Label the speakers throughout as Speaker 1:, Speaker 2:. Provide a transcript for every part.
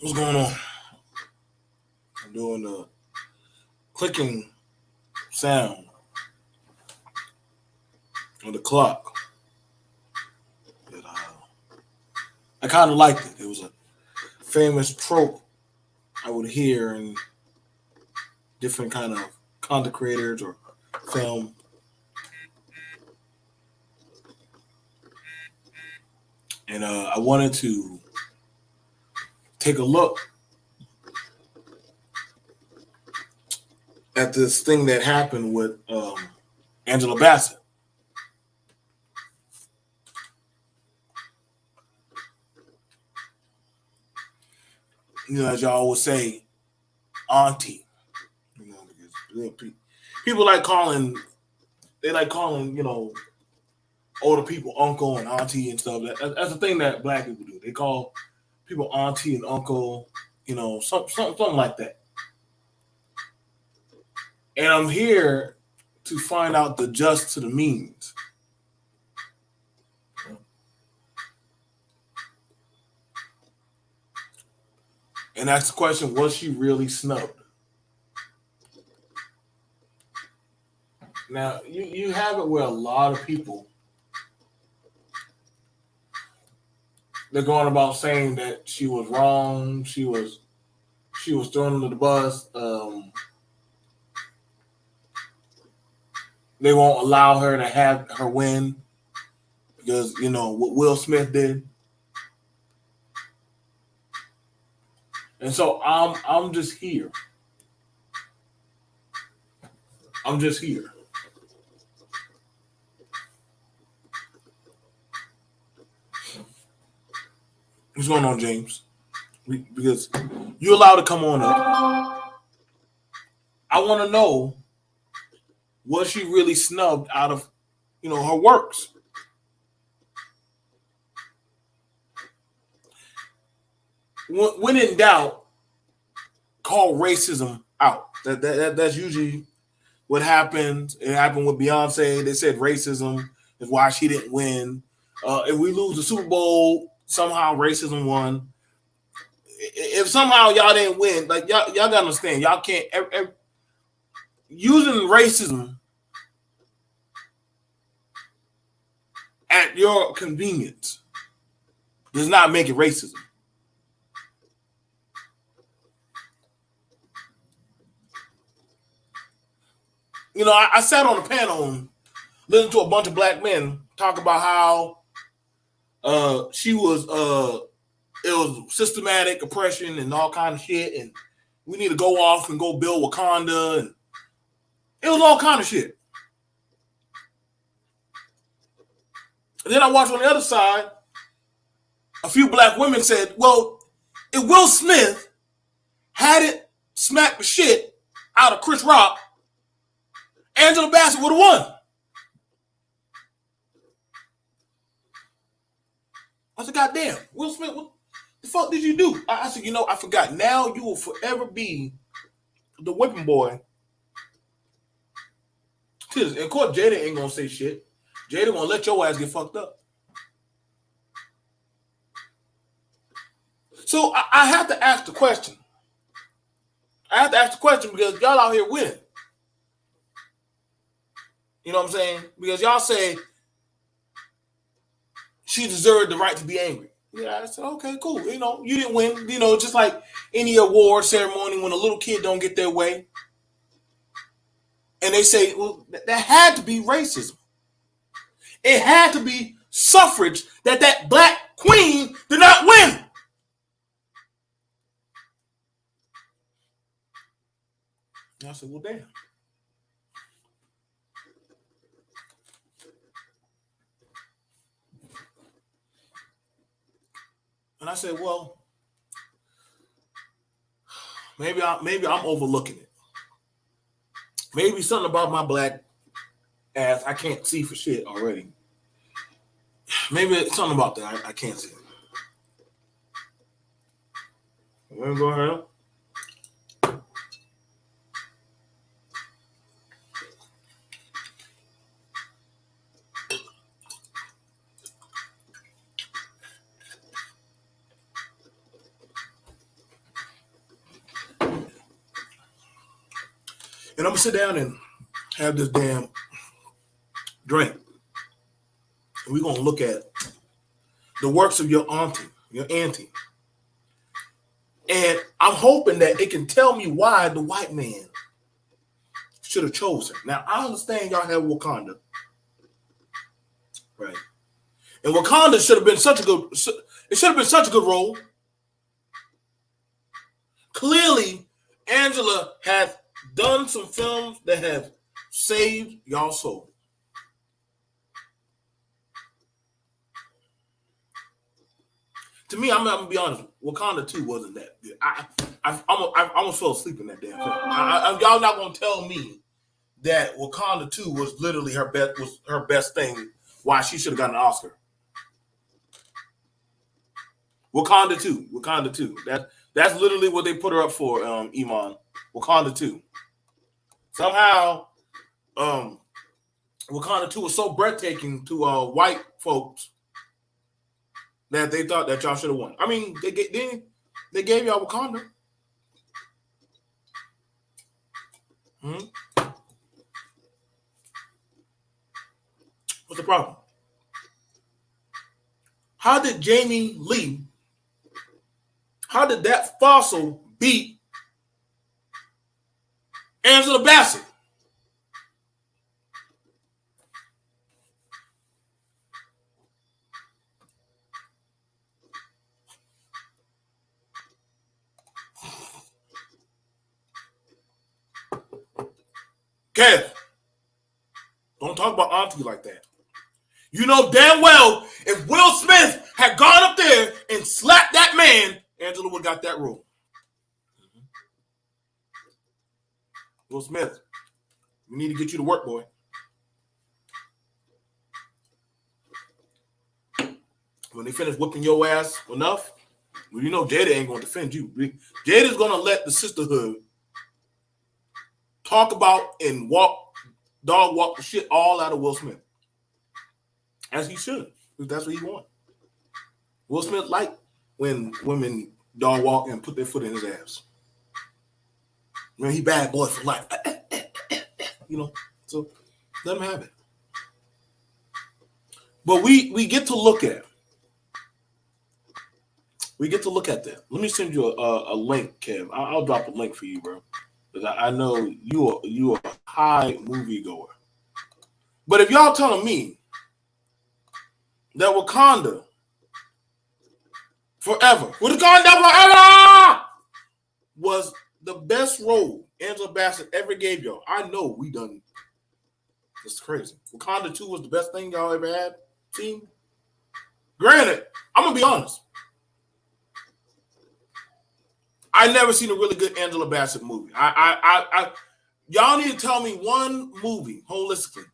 Speaker 1: What's going on? I'm doing the clicking sound on the clock. But, I kind of liked it. It was a famous trope I would hear in different kind of content creators or film. And I wanted to take a look at this thing that happened with Angela Bassett. You know, as y'all always say, auntie. You know, because people like calling, older people uncle and auntie and stuff. That's the thing that black people do. They call people auntie and uncle, something like that. And I'm here to find out the just to the means. And ask the question, was she really snubbed? Now, you have it where a lot of people, they're going about saying that she was wrong, she was thrown under the bus. They won't allow her to have her win because what Will Smith did. And so I'm just here. I'm just here. What's going on, James? Because you're allowed to come on up. I want to know, was she really snubbed out of, her works? When in doubt, call racism out. That's usually what happens. It happened with Beyonce. They said racism is why she didn't win. If we lose the Super Bowl, somehow racism won. If somehow y'all didn't win, like y'all gotta understand, y'all can't using racism at your convenience does not make it racism. I sat on a panel and listened to a bunch of black men talk about how she was it was systematic oppression and all kind of shit, and we need to go off and go build Wakanda, and it was all kind of shit. And then I watched on the other side, a few black women said, well, if Will Smith hadn't smacked the shit out of Chris Rock, Angela Bassett would have won. I said, God damn, Will Smith, what the fuck did you do? I said, I forgot. Now you will forever be the whipping boy. And of course, Jada ain't gonna say shit. Jada gonna let your ass get fucked up. So I have to ask the question. I have to ask the question because y'all out here winning. You know what I'm saying? Because y'all say she deserved the right to be angry. Yeah, I said, okay, cool. You didn't win. Just like any award ceremony when a little kid don't get their way. And they say, well, that had to be racism. It had to be suffrage that black queen did not win. And I said, well, damn. And I said, well, maybe I'm overlooking it. Maybe something about my black ass I can't see for shit already. Maybe it's something about that I can't see. We're gonna go ahead. And I'm gonna sit down and have this damn drink. And we're gonna look at the works of your auntie. And I'm hoping that it can tell me why the white man should have chosen her. Now, I understand y'all have Wakanda. Right. And Wakanda should have been such a good role. Clearly, Angela has done some films that have saved y'all soul. To me, I'm gonna be honest. Wakanda 2 wasn't that good. I almost fell asleep in that damn film. Y'all not gonna tell me that Wakanda 2 was literally her best thing. Why she should have gotten an Oscar. Wakanda 2. That's literally what they put her up for. Iman. Wakanda 2. Somehow, Wakanda 2 was so breathtaking to white folks that they thought that y'all should have won. I mean, they gave y'all Wakanda. What's the problem? How did Jamie Lee? How did that fossil beat Angela Bassett? Kev, don't talk about auntie like that. You know damn well if Will Smith had gone up there and slapped that man, Angela would have got that role. Will Smith, we need to get you to work, boy. When they finish whipping your ass enough, well, you know Jada ain't going to defend you. Jada's going to let the sisterhood talk about and dog walk the shit all out of Will Smith. As he should, because that's what he wants. Will Smith liked when women dog walk and put their foot in his ass. Man, he bad boy for life. You know, so let him have it. But we get to look at. We get to look at that. Let me send you a link, Kev. I'll drop a link for you, bro. Because I know you are a high moviegoer. But if y'all telling me that Wakanda Forever was the best role Angela Bassett ever gave y'all, I know we done. It's crazy. Wakanda 2 was the best thing y'all ever had seen. Granted, I'm gonna be honest. I never seen a really good Angela Bassett movie. Y'all need to tell me one movie holistically.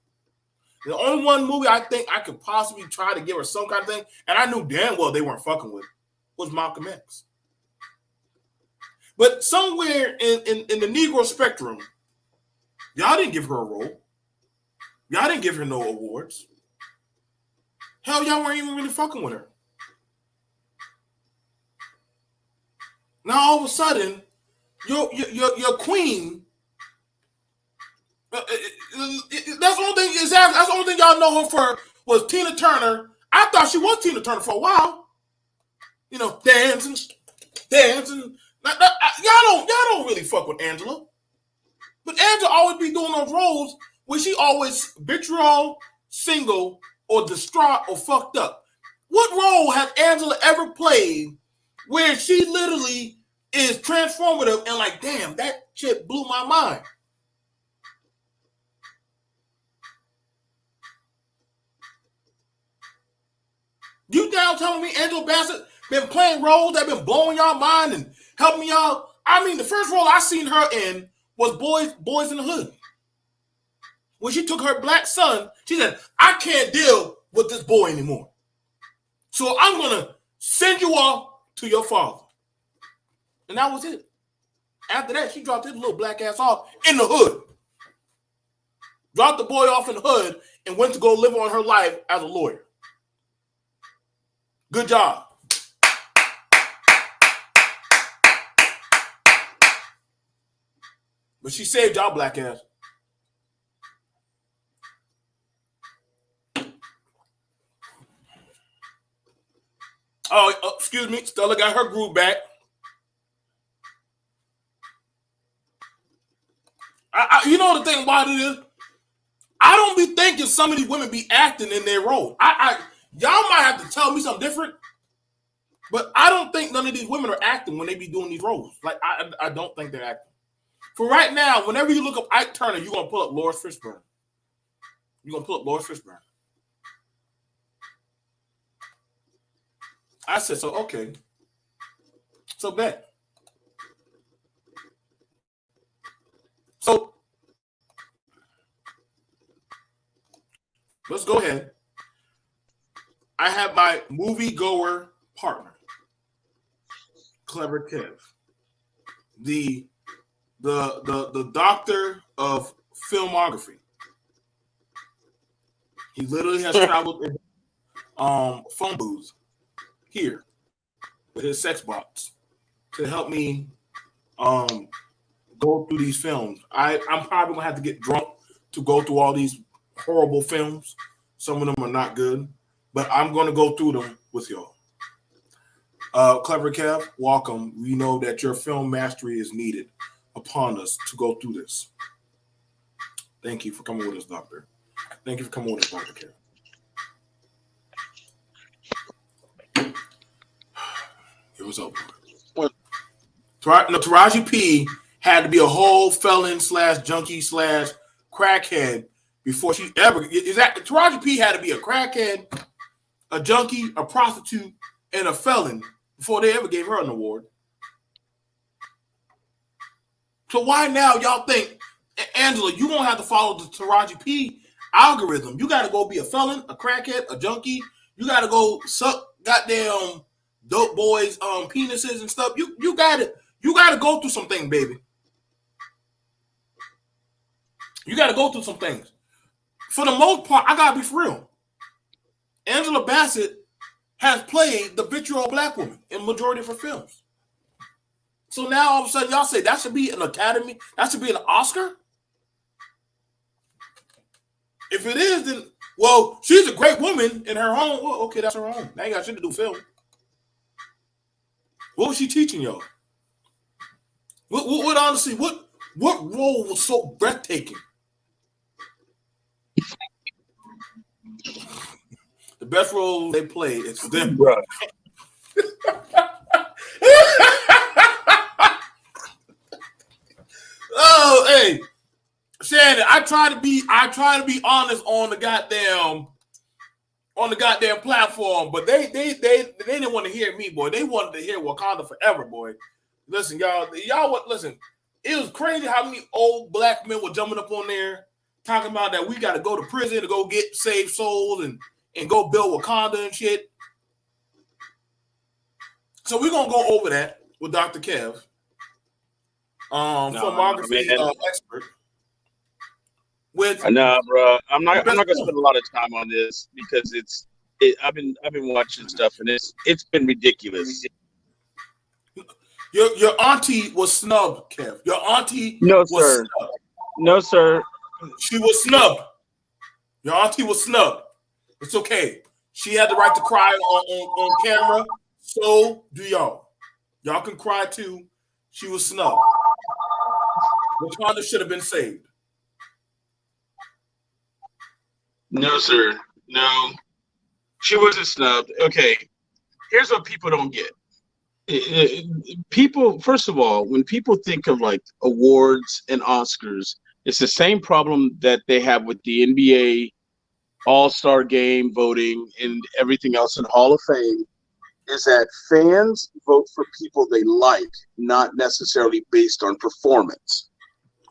Speaker 1: The only one movie I think I could possibly try to give her some kind of thing, and I knew damn well they weren't fucking with, was Malcolm X. But somewhere in the Negro spectrum, y'all didn't give her a role. Y'all didn't give her no awards. Hell, y'all weren't even really fucking with her. Now all of a sudden, your queen. That's the only thing. That's the only thing y'all know her for was Tina Turner. I thought she was Tina Turner for a while. You know, dancing. Y'all don't really fuck with Angela. But Angela always be doing those roles where she always vitriol, single, or distraught or fucked up. What role has Angela ever played where she literally is transformative and like, damn, that shit blew my mind? You down telling me Angela Bassett been playing roles that been blowing y'all mind and helping y'all? I mean, the first role I seen her in was Boys in the Hood. When she took her black son, she said, I can't deal with this boy anymore. So I'm going to send you off to your father. And that was it. After that, she dropped his little black ass off in the hood. Dropped the boy off in the hood and went to go live on her life as a lawyer. Good job. But she saved y'all black ass. Oh, excuse me. Stella got her groove back. You know the thing about it is, I don't be thinking some of these women be acting in their role. Y'all might have to tell me something different, but I don't think none of these women are acting when they be doing these roles. Like I don't think they're acting. For right now, whenever you look up Ike Turner, you're gonna pull up Lawrence Fishburne. You're gonna pull up Lawrence Fishburne. I said so. Okay, so bet. So let's go ahead. I have my moviegoer partner, Clever Kev, the doctor of filmography. He literally has traveled in phone booths here with his sex bots to help me go through these films. I'm probably gonna have to get drunk to go through all these horrible films. Some of them are not good, but I'm gonna go through them with y'all. Clever Kev, welcome. We know that your film mastery is needed upon us to go through this. Thank you for coming with us, Doctor. Thank you for coming with us, Dr. Kev. It was over. What? Taraji P had to be a whole felon / junkie / crackhead before she ever is that. Taraji P had to be a crackhead, a junkie, a prostitute, and a felon before they ever gave her an award. So why now y'all think, Angela, you won't have to follow the Taraji P algorithm? You got to go be a felon, a crackhead, a junkie. You got to go suck goddamn dope boys' penises and stuff. You got to go through some things, baby. You got to go through some things. For the most part, I gotta be for real. Angela Bassett has played the vitriol black woman in majority of her films. So now all of a sudden y'all say that should be an Academy, that should be an Oscar? If it is, then well, she's a great woman in her home. Well, okay, that's her home. Now you got shit to do film. What was she teaching y'all? What honestly, what role was so breathtaking? The best role they play is them. Oh, hey, Shannon, I try to be honest on the goddamn platform, but they didn't want to hear me, boy. They wanted to hear Wakanda Forever, boy. Listen, y'all listen. It was crazy how many old black men were jumping up on there talking about that we got to go to prison to go get saved souls and go build Wakanda and shit. So we're gonna go over that with Dr. Kev, filmography expert.
Speaker 2: Bro, I'm not gonna spend a lot of time on this because I've been watching stuff and it's been ridiculous.
Speaker 1: Your auntie was snubbed, Kev. Your auntie
Speaker 2: was
Speaker 1: snubbed.
Speaker 2: No, sir.
Speaker 1: She was snubbed. Your auntie was snubbed. It's okay. She had the right to cry on camera. So do y'all. Y'all can cry too. She was snubbed. Wakanda should have been saved.
Speaker 2: No, sir. No. She wasn't snubbed. Okay. Here's what people don't get. People, first of all, when people think of like awards and Oscars, it's the same problem that they have with the NBA All-Star Game voting and everything else in Hall of Fame, is that fans vote for people they like, not necessarily based on performance.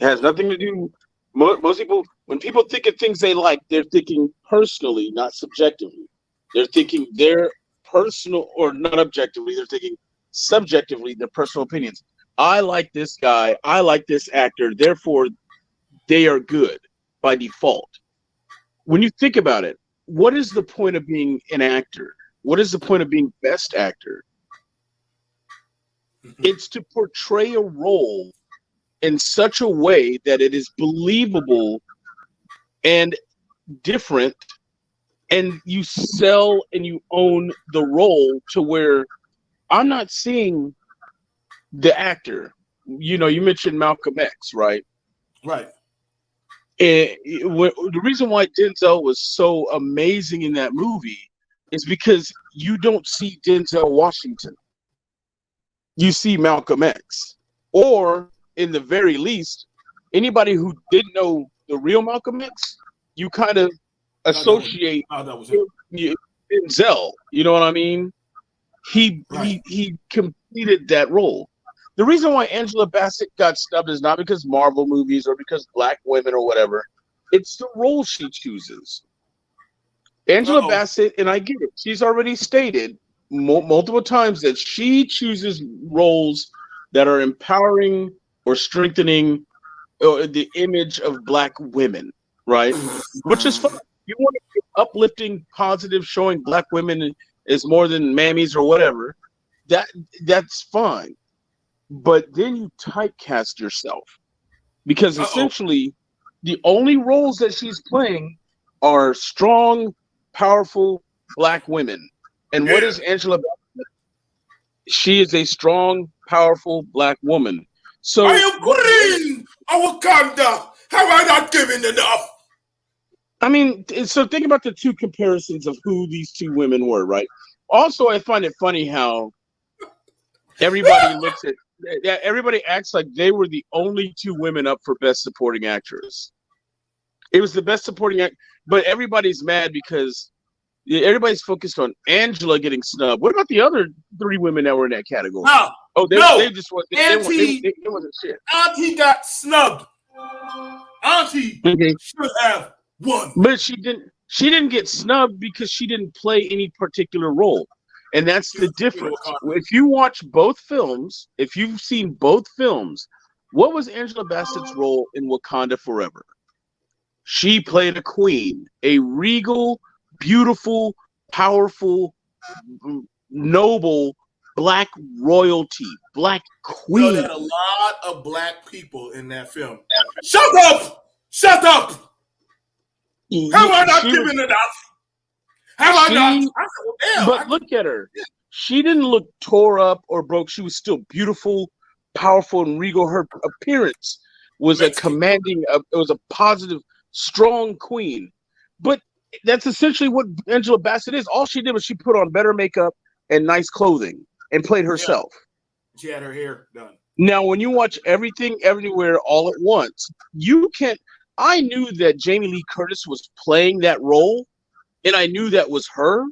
Speaker 2: It has nothing to do. Most people, when people think of things they like, they're thinking personally, not subjectively. They're thinking their personal, or not objectively, they're thinking subjectively, their personal opinions. I like this guy, I like this actor, therefore they are good by default. When you think about it, what is the point of being an actor? What is the point of being best actor? It's to portray a role in such a way that it is believable and different, and you sell and you own the role to where I'm not seeing the actor. You know, you mentioned Malcolm X, right?
Speaker 1: Right.
Speaker 2: And the reason why Denzel was so amazing in that movie is because you don't see Denzel Washington. You see Malcolm X. Or, in the very least, anybody who didn't know the real Malcolm X, you kind of associate
Speaker 1: That was him.
Speaker 2: Denzel. You know what I mean? He completed that role. The reason why Angela Bassett got snubbed is not because Marvel movies or because black women or whatever. It's the role she chooses. Angela Bassett, and I get it, she's already stated multiple times that she chooses roles that are empowering or strengthening the image of black women, right? Which is fine. You want to be uplifting, positive, showing black women is more than mammies or whatever. That's fine. But then you typecast yourself because essentially the only roles that she's playing are strong, powerful black women. And what is Angela Bassett? She is a strong, powerful black woman. So
Speaker 1: I am queen of Wakanda. Have I not given enough?
Speaker 2: I mean, so think about the two comparisons of who these two women were, right? Also, I find it funny how everybody everybody acts like they were the only two women up for Best Supporting Actress. It was the Best Supporting Act, but everybody's mad because everybody's focused on Angela getting snubbed. What about the other three women that were in that category? They just wasn't shit.
Speaker 1: Auntie got snubbed. Auntie should have won,
Speaker 2: but she didn't. She didn't get snubbed because she didn't play any particular role. And that's the difference. If you watch both films, if you've seen both films, what was Angela Bassett's role in Wakanda Forever? She played a queen, a regal, beautiful, powerful, noble black royalty, black queen.
Speaker 1: There are a lot of black people in that film. Shut up! Shut up! Have I not given enough? Have I not?
Speaker 2: But look at her. She didn't look tore up or broke. She was still beautiful, powerful, and regal. Her appearance was a commanding, it was a positive, strong queen. But that's essentially what Angela Bassett is. All she did was she put on better makeup and nice clothing and played herself.
Speaker 1: She had her hair done.
Speaker 2: Now, when you watch Everything Everywhere All at Once, you can't. I knew that Jamie Lee Curtis was playing that role, and I knew that was her,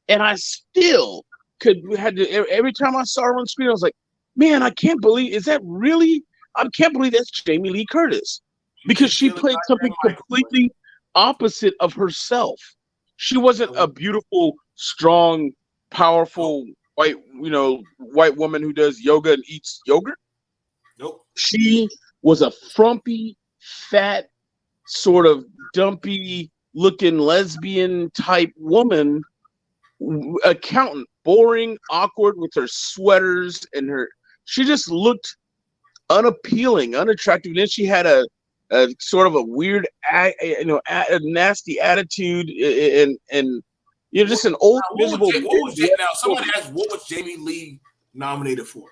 Speaker 2: and I still every time I saw her on screen, I was like, man, I can't believe, I can't believe that's Jamie Lee Curtis, because she played something completely opposite of herself. She wasn't a beautiful, strong, powerful white woman who does yoga and eats yogurt.
Speaker 1: Nope.
Speaker 2: She was a frumpy, fat, sort of dumpy looking lesbian type woman, accountant, boring, awkward with her sweaters and she just looked unappealing, unattractive. And then she had a sort of a weird, a nasty attitude and just an old miserable.
Speaker 1: Somebody asked, what was Jamie Lee nominated for?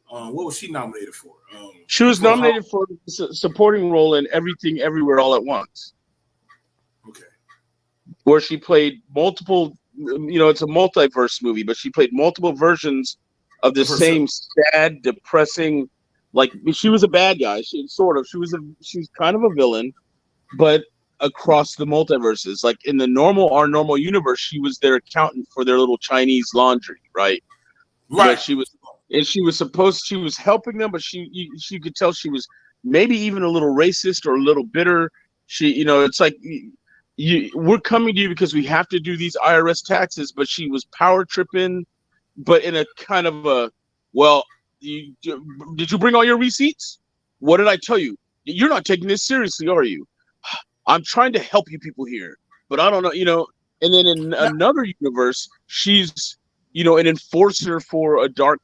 Speaker 1: What was she nominated for?
Speaker 2: She was nominated for a supporting role in Everything Everywhere All at Once.
Speaker 1: Okay.
Speaker 2: Where she played multiple, it's a multiverse movie, but she played multiple versions of the same sad, depressing, like she was a bad guy. She was kind of a villain, but across the multiverses, like in our normal universe, she was their accountant for their little Chinese laundry, right?
Speaker 1: Right.
Speaker 2: But she was helping them, but she could tell she was maybe even a little racist or a little bitter. It's like we're coming to you because we have to do these IRS taxes, but she was power tripping, but in a kind of a, well, did you bring all your receipts? What did I tell you? You're not taking this seriously, are you? I'm trying to help you people here, but I don't know, and then in another universe, she's, an enforcer for a dark,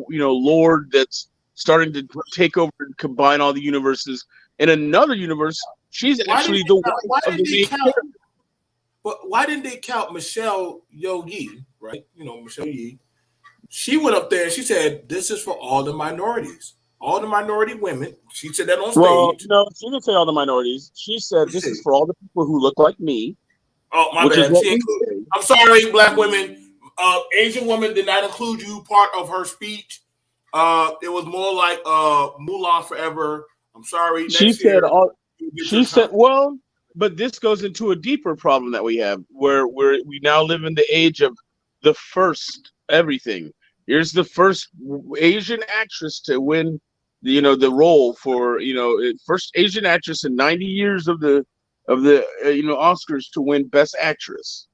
Speaker 2: lord that's starting to take over and combine all the universes. In another universe, she's actually the wife of the main character.
Speaker 1: But why didn't they count Michelle Yeoh, right? You know, Michelle Yeoh. She went up there and she said, "This is for all the minorities, all the minority women." She said that on
Speaker 2: Well,
Speaker 1: stage.
Speaker 2: no, she didn't say all the minorities. She said this is for all the people who look like me.
Speaker 1: Oh, my
Speaker 2: which
Speaker 1: bad.
Speaker 2: is what
Speaker 1: She
Speaker 2: we
Speaker 1: included.
Speaker 2: say.
Speaker 1: I'm sorry, black women. Asian women did not include you part of her speech. It was more like Mulan Forever. I'm sorry.
Speaker 2: She
Speaker 1: Next
Speaker 2: said
Speaker 1: year,
Speaker 2: all.
Speaker 1: you get your
Speaker 2: She said,
Speaker 1: time.
Speaker 2: well, but this goes into a deeper problem that we have, where we now live in the age of the first everything. Here's the first Asian actress to win, the role for, first Asian actress in 90 years of the Oscars to win Best Actress.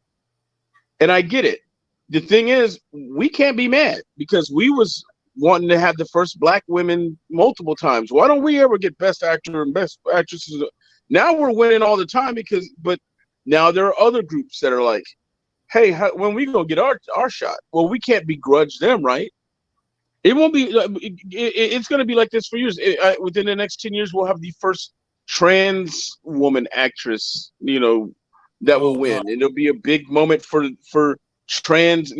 Speaker 2: And I get it. The thing is, we can't be mad because we was wanting to have the first black women multiple times. Why don't we ever get Best Actor and Best Actresses? Now we're winning all the time but now there are other groups that are like, hey, when we gonna get our shot? Well, we can't begrudge them, right? It won't be. It's going to be like this for years. Within the next 10 years, we'll have the first trans woman actress, that will
Speaker 1: Oh
Speaker 2: win,
Speaker 1: God!
Speaker 2: and it'll be a big moment for trans,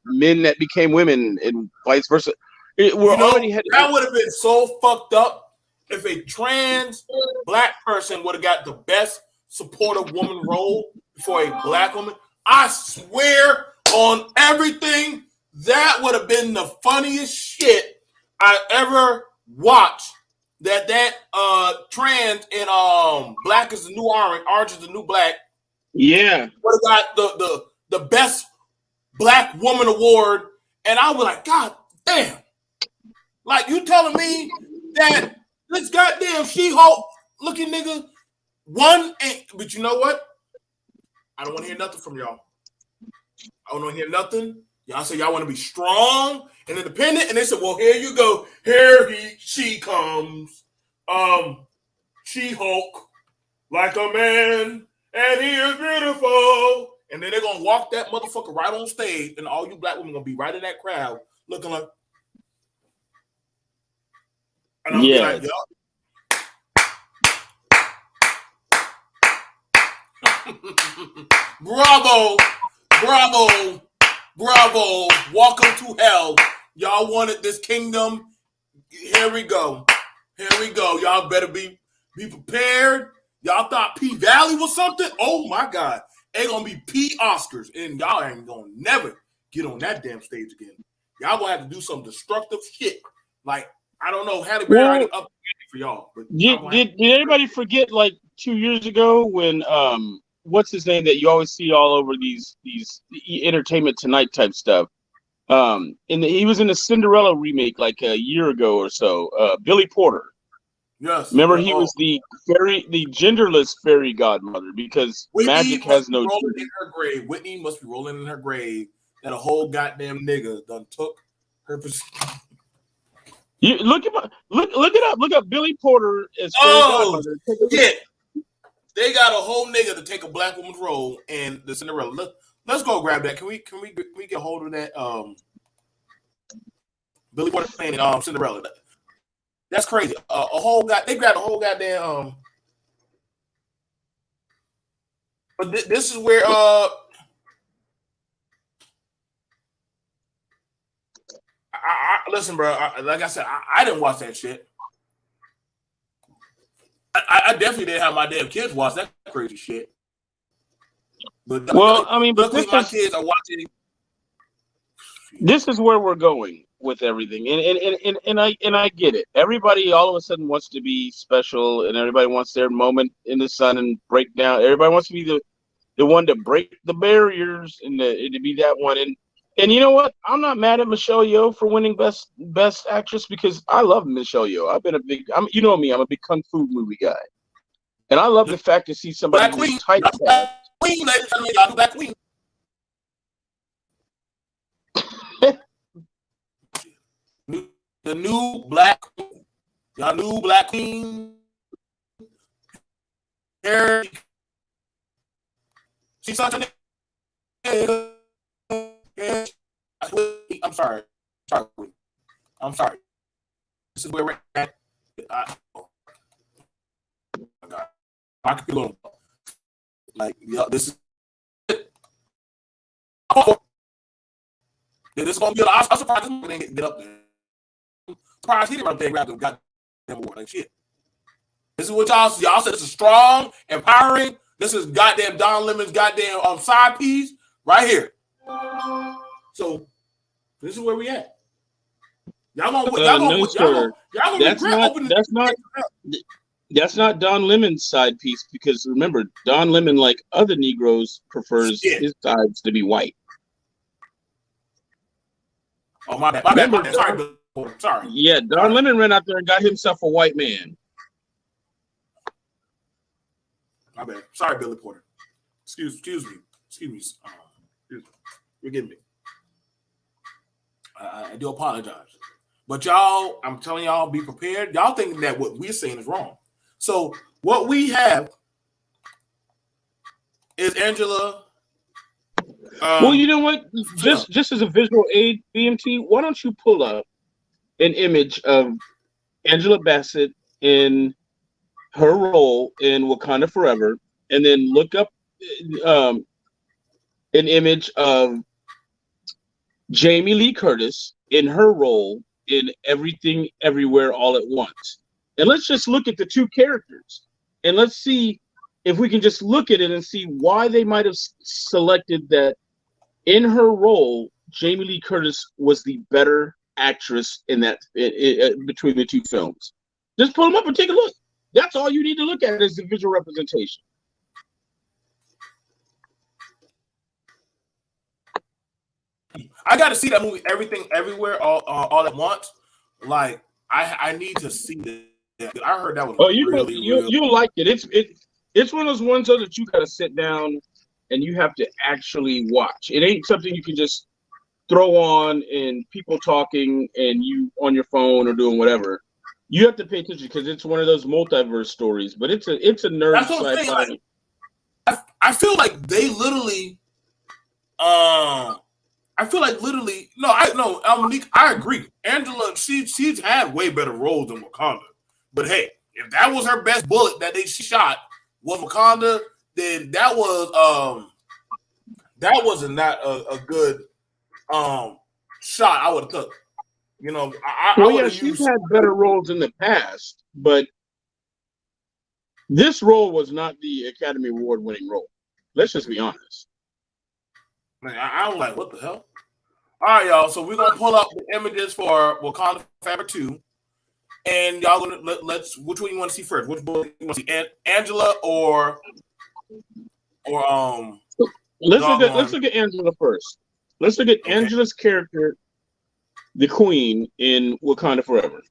Speaker 2: men that became women, and vice versa. We're already headed.
Speaker 1: That would have been so fucked up if a trans black person would have got the best supportive woman role for a black woman. I swear on everything, that would have been the funniest shit I ever watched. That trans in Black is the New Orange is the New Black
Speaker 2: Yeah,
Speaker 1: would have got the best black woman award, and I was like, God damn. Like, you telling me that this goddamn She-Hulk looking nigga won? But you know what? I don't want to hear nothing from y'all. I don't want to hear nothing. Y'all say y'all want to be strong and independent, and they said, well, here you go. She comes. She-Hulk, like a man, and he is beautiful. And then they're going to walk that motherfucker right on stage, and all you black women going to be right in that crowd looking like, and I'm gonna be like, yo. Bravo, bravo, bravo. Welcome to hell. Y'all wanted this kingdom. Here we go. Here we go. Y'all better be prepared. Y'all thought P Valley was something? Oh my God. Ain't gonna be P Oscars, and y'all ain't gonna never get on that damn stage again. Y'all gonna have to do some destructive shit. Like, I don't know, Halle Berry already up for y'all. But
Speaker 2: did anybody forget like 2 years ago when what's his name that you always see all over these Entertainment Tonight type stuff? He was in the Cinderella remake like a year ago or so. Billy Porter.
Speaker 1: Yes.
Speaker 2: Remember, he was the genderless fairy godmother because
Speaker 1: Whitney
Speaker 2: magic has no
Speaker 1: rolling
Speaker 2: gender.
Speaker 1: in her grave. Whitney must be rolling in her grave that a whole goddamn nigga done took her position.
Speaker 2: You look it up. Look up Billy Porter as fairy godmother.
Speaker 1: Shit. They got a whole nigga to take a black woman's role in the Cinderella. Let's go grab that. Can we get hold of that? Billy Porter playing in Cinderella. That's crazy. They grabbed a whole goddamn But this is where listen, bro. Like I said, I didn't watch that shit. I definitely didn't have my damn kids watch that crazy shit. But luckily my kids are watching.
Speaker 2: This is where we're going with everything, and I get it. Everybody all of a sudden wants to be special, and everybody wants their moment in the sun and break down. Everybody wants to be the one to break the barriers and to be that one. And you know what? I'm not mad at Michelle Yeoh for winning best actress because I love Michelle Yeoh. You know me, I'm a big kung fu movie guy, and I love the fact to see somebody who's typecast.
Speaker 1: Queen, ladies and gentlemen, y'all Black Queen. The new Black Queen. Y'all new Black Queen. She's such a nigga. I'm sorry. I'm sorry. is where we're at. Oh my God. I could be going like, yeah, this is it. This is gonna be. I'm surprised he didn't get up there. I'm surprised he didn't run up there and grab the goddamn award. Like shit. This is what y'all said. This is strong, empowering. This is goddamn Don Lemon's goddamn side piece right here. So this is where we at. Y'all gonna
Speaker 2: that's not Don Lemon's side piece, because remember, Don Lemon, like other Negroes, prefers his sides to be white.
Speaker 1: Oh, my bad. Sorry.
Speaker 2: Yeah, Don Lemon ran out there and got himself a white man.
Speaker 1: My bad. Sorry, Billy Porter. Excuse me. Forgive me. I do apologize. But y'all, I'm telling y'all, be prepared. Y'all thinking that what we're saying is wrong. So what we have is Angela.
Speaker 2: Well, you know what? Just as a visual aid, BMT, why don't you pull up an image of Angela Bassett in her role in Wakanda Forever, and then look up an image of Jamie Lee Curtis in her role in Everything Everywhere All at Once. And let's just look at the two characters, and let's see if we can just look at it and see why they might have selected that in her role, Jamie Lee Curtis was the better actress in that between the two films. Just pull them up and take a look. That's all you need to look at is the visual representation.
Speaker 1: I got to see that movie, Everything Everywhere All at Once. Like I need to see that. I heard that was.
Speaker 2: Oh, you'll like it. It's one of those ones though that you got to sit down and you have to actually watch. It ain't something you can just throw on and people talking and you on your phone or doing whatever. You have to pay attention because it's one of those multiverse stories. But it's a nerd sci-fi.
Speaker 1: Like, I feel like they literally. I feel like literally. No, I agree. Angela, she's had way better roles than Wakanda. But hey, if that was her best bullet that she shot was Wakanda, then that wasn't that a good shot I would have took. You know,
Speaker 2: she's had better roles in the past, but this role was not the Academy Award winning role. Let's just be honest.
Speaker 1: Man, I was like, what the hell? All right, y'all. So we're gonna pull up the images for Wakanda Forever 2. And y'all gonna let's which one you want to see first? Which book you want to see? Angela or
Speaker 2: let's look at Angela first. Let's look at Angela's character, the Queen in Wakanda Forever.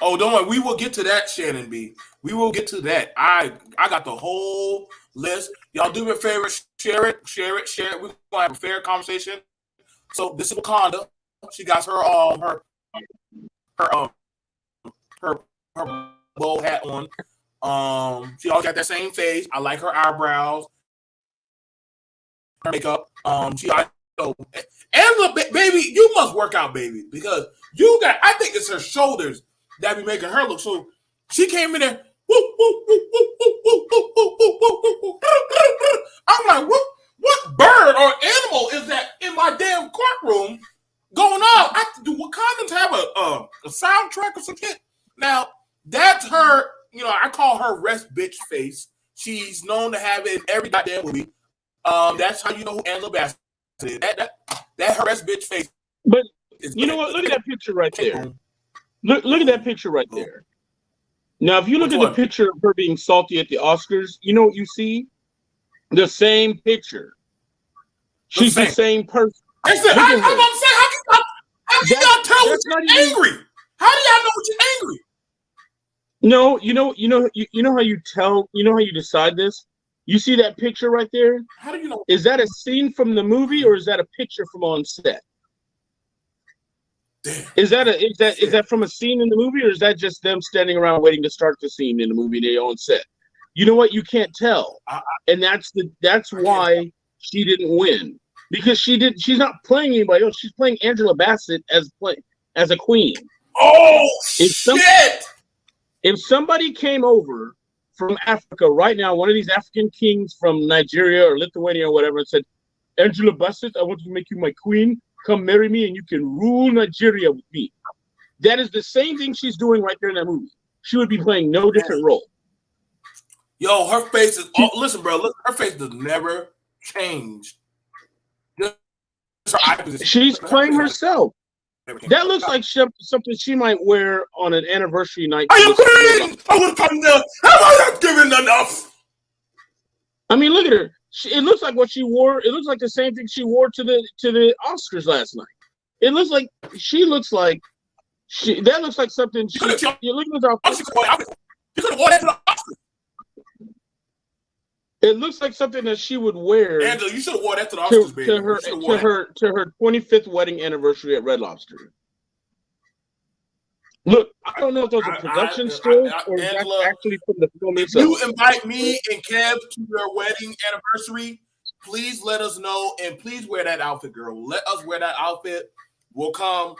Speaker 1: Oh, don't worry. We will get to that, Shannon B. We will get to that. I got the whole list. Y'all do me a favor. Share it. We're going to have a fair conversation. So this is Wakanda. She got her bow hat on. She always got that same face. I like her eyebrows. Her makeup. Angela, baby, you must work out, baby, because I think it's her shoulders that be making her look so. She came in there. I'm like, what bird or animal is that in my damn courtroom going on? Do Wakandans have a soundtrack or some shit? Now that's her. You know, I call her rest bitch face. She's known to have it in every goddamn movie. That's how you know who Angela Bassett is. That her rest bitch face.
Speaker 2: But you know what? Look at that picture right there. Look at that picture right there. Now, if you look at the picture of her being salty at the Oscars, you know what you see? The same picture. She's the same person.
Speaker 1: I'm about to say, how can y'all tell when she's angry? How do y'all know when she's angry?
Speaker 2: No, you know how you tell, you know how you decide this? You see that picture right there?
Speaker 1: How do you know?
Speaker 2: Is that a scene from the movie or is that a picture from on set?
Speaker 1: Damn.
Speaker 2: Is that from a scene in the movie or is that just them standing around waiting to start the scene in the movie they on set? You know what? You can't tell. And that's why she didn't win. Because she's not playing anybody else. She's playing Angela Bassett as as a queen.
Speaker 1: Oh
Speaker 2: If
Speaker 1: shit!
Speaker 2: if somebody came over from Africa right now, one of these African kings from Nigeria or Lithuania or whatever, and said, Angela Bassett, I want to make you my queen. Come marry me and you can rule Nigeria with me. That is the same thing she's doing right there in that movie. She would be playing no different role.
Speaker 1: Yo, her face is. Oh, listen, bro. Look, her face does never change.
Speaker 2: She's playing herself. That looks like something she might wear on an anniversary night.
Speaker 1: I agree. I would come there. Am I not giving enough?
Speaker 2: I mean, look at her. It looks like what she wore. It looks like the same thing she wore to the Oscars last night. It looks like she looks like she. That looks like something. You look at her.
Speaker 1: She could have worn that to the Oscars.
Speaker 2: It looks like something that she would wear.
Speaker 1: Angela, you should have worn that to the Oscars, baby.
Speaker 2: To her 25th wedding anniversary at Red Lobster. Look, I don't know if those are production stills or if that's actually from the film itself.
Speaker 1: You invite me and Kev to your wedding anniversary, please let us know and please wear that outfit, girl. Let us wear that outfit. We'll come.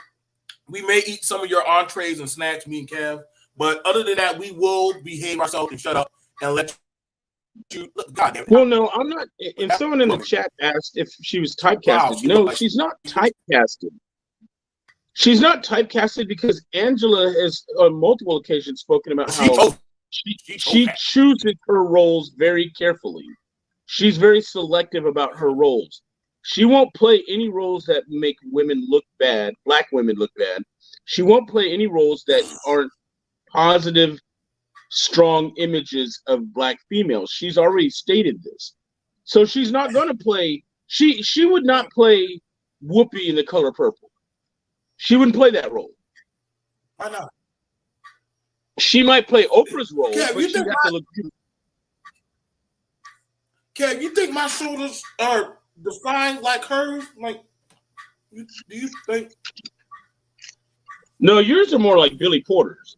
Speaker 1: We may eat some of your entrees and snacks, me and Kev. But other than that, we will behave ourselves and shut up and let you. God damn it.
Speaker 2: Well, no, I'm not. And someone in the chat asked if she was typecasted. No, she's not typecasted. She's not typecasted because Angela has on multiple occasions spoken about how she chooses her roles very carefully. She's very selective about her roles. She won't play any roles that make women look bad, black women look bad. She won't play any roles that aren't positive, strong images of black females. She's already stated this. So she's not going to play, she would not play Whoopi in The Color Purple. She wouldn't play that role.
Speaker 1: Why not?
Speaker 2: She might play Oprah's role, but she'd have to look beautiful.
Speaker 1: Kev, you think my shoulders are defined like hers? Like, do you think?
Speaker 2: No, yours are more like Billy Porter's.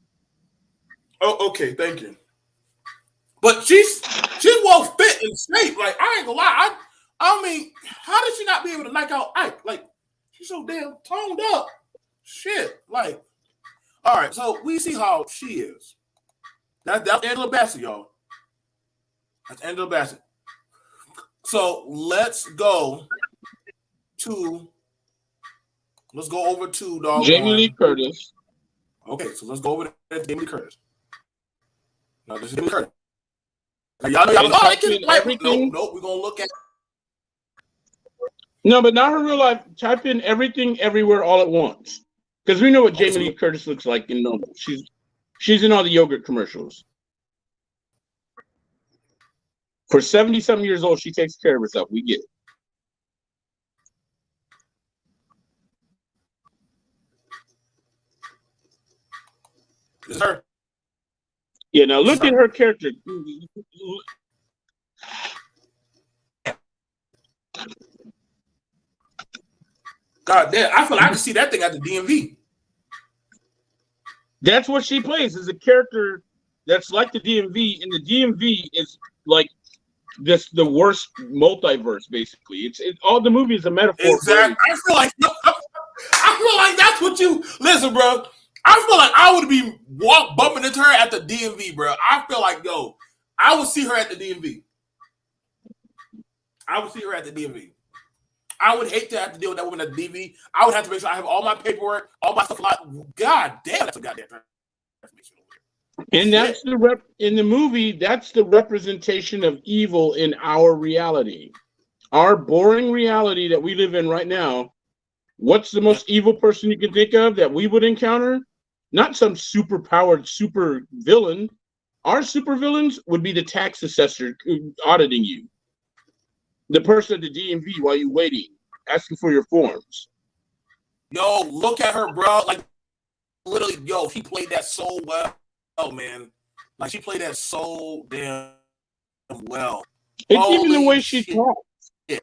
Speaker 1: Oh, okay, thank you. But she's well fit and shape. Like, I ain't gonna lie. I mean, how did she not be able to knock out Ike? Like, she's so damn toned up. Shit. Like, all right, so we see how she is. That's Angela Bassett, y'all. That's Angela Bassett. So let's go over to dog.
Speaker 2: Jamie Lee Curtis.
Speaker 1: Okay, so let's go over to Jamie Lee Curtis. No, this is Jamie Lee Curtis. Now, y'all know, everything. Nope, we're gonna look at.
Speaker 2: No, but not her real life. Type in everything, everywhere, all at once, because we know what Jamie Lee Curtis looks like in normal. She's in all the yogurt commercials. For 70-something years old, she takes care of herself. We get it.
Speaker 1: It's her.
Speaker 2: Yeah, now look at her character.
Speaker 1: God damn, I feel like I can see that thing at the DMV.
Speaker 2: That's what she plays, is a character that's like the DMV, and the DMV is like the worst multiverse, basically. It's all the movie is a metaphor.
Speaker 1: Exactly. I feel like that's what you listen, bro. I feel like I would be bumping into her at the DMV, bro. I feel like, yo, I would see her at the DMV. I would hate to have to deal with that woman at the DMV. I would have to make sure I have all my paperwork, all my stuff. God damn, that's a goddamn information over here.
Speaker 2: And that's in the movie. That's the representation of evil in our reality, our boring reality that we live in right now. What's the most evil person you can think of that we would encounter? Not some super-powered super villain. Our super villains would be the tax assessor auditing you, the person at the DMV while you're waiting, asking for your forms.
Speaker 1: Yo, look at her, bro. Like, literally, yo, she played that so well, man. Like, she played that so damn well.
Speaker 2: It's even the way she talks. Yeah.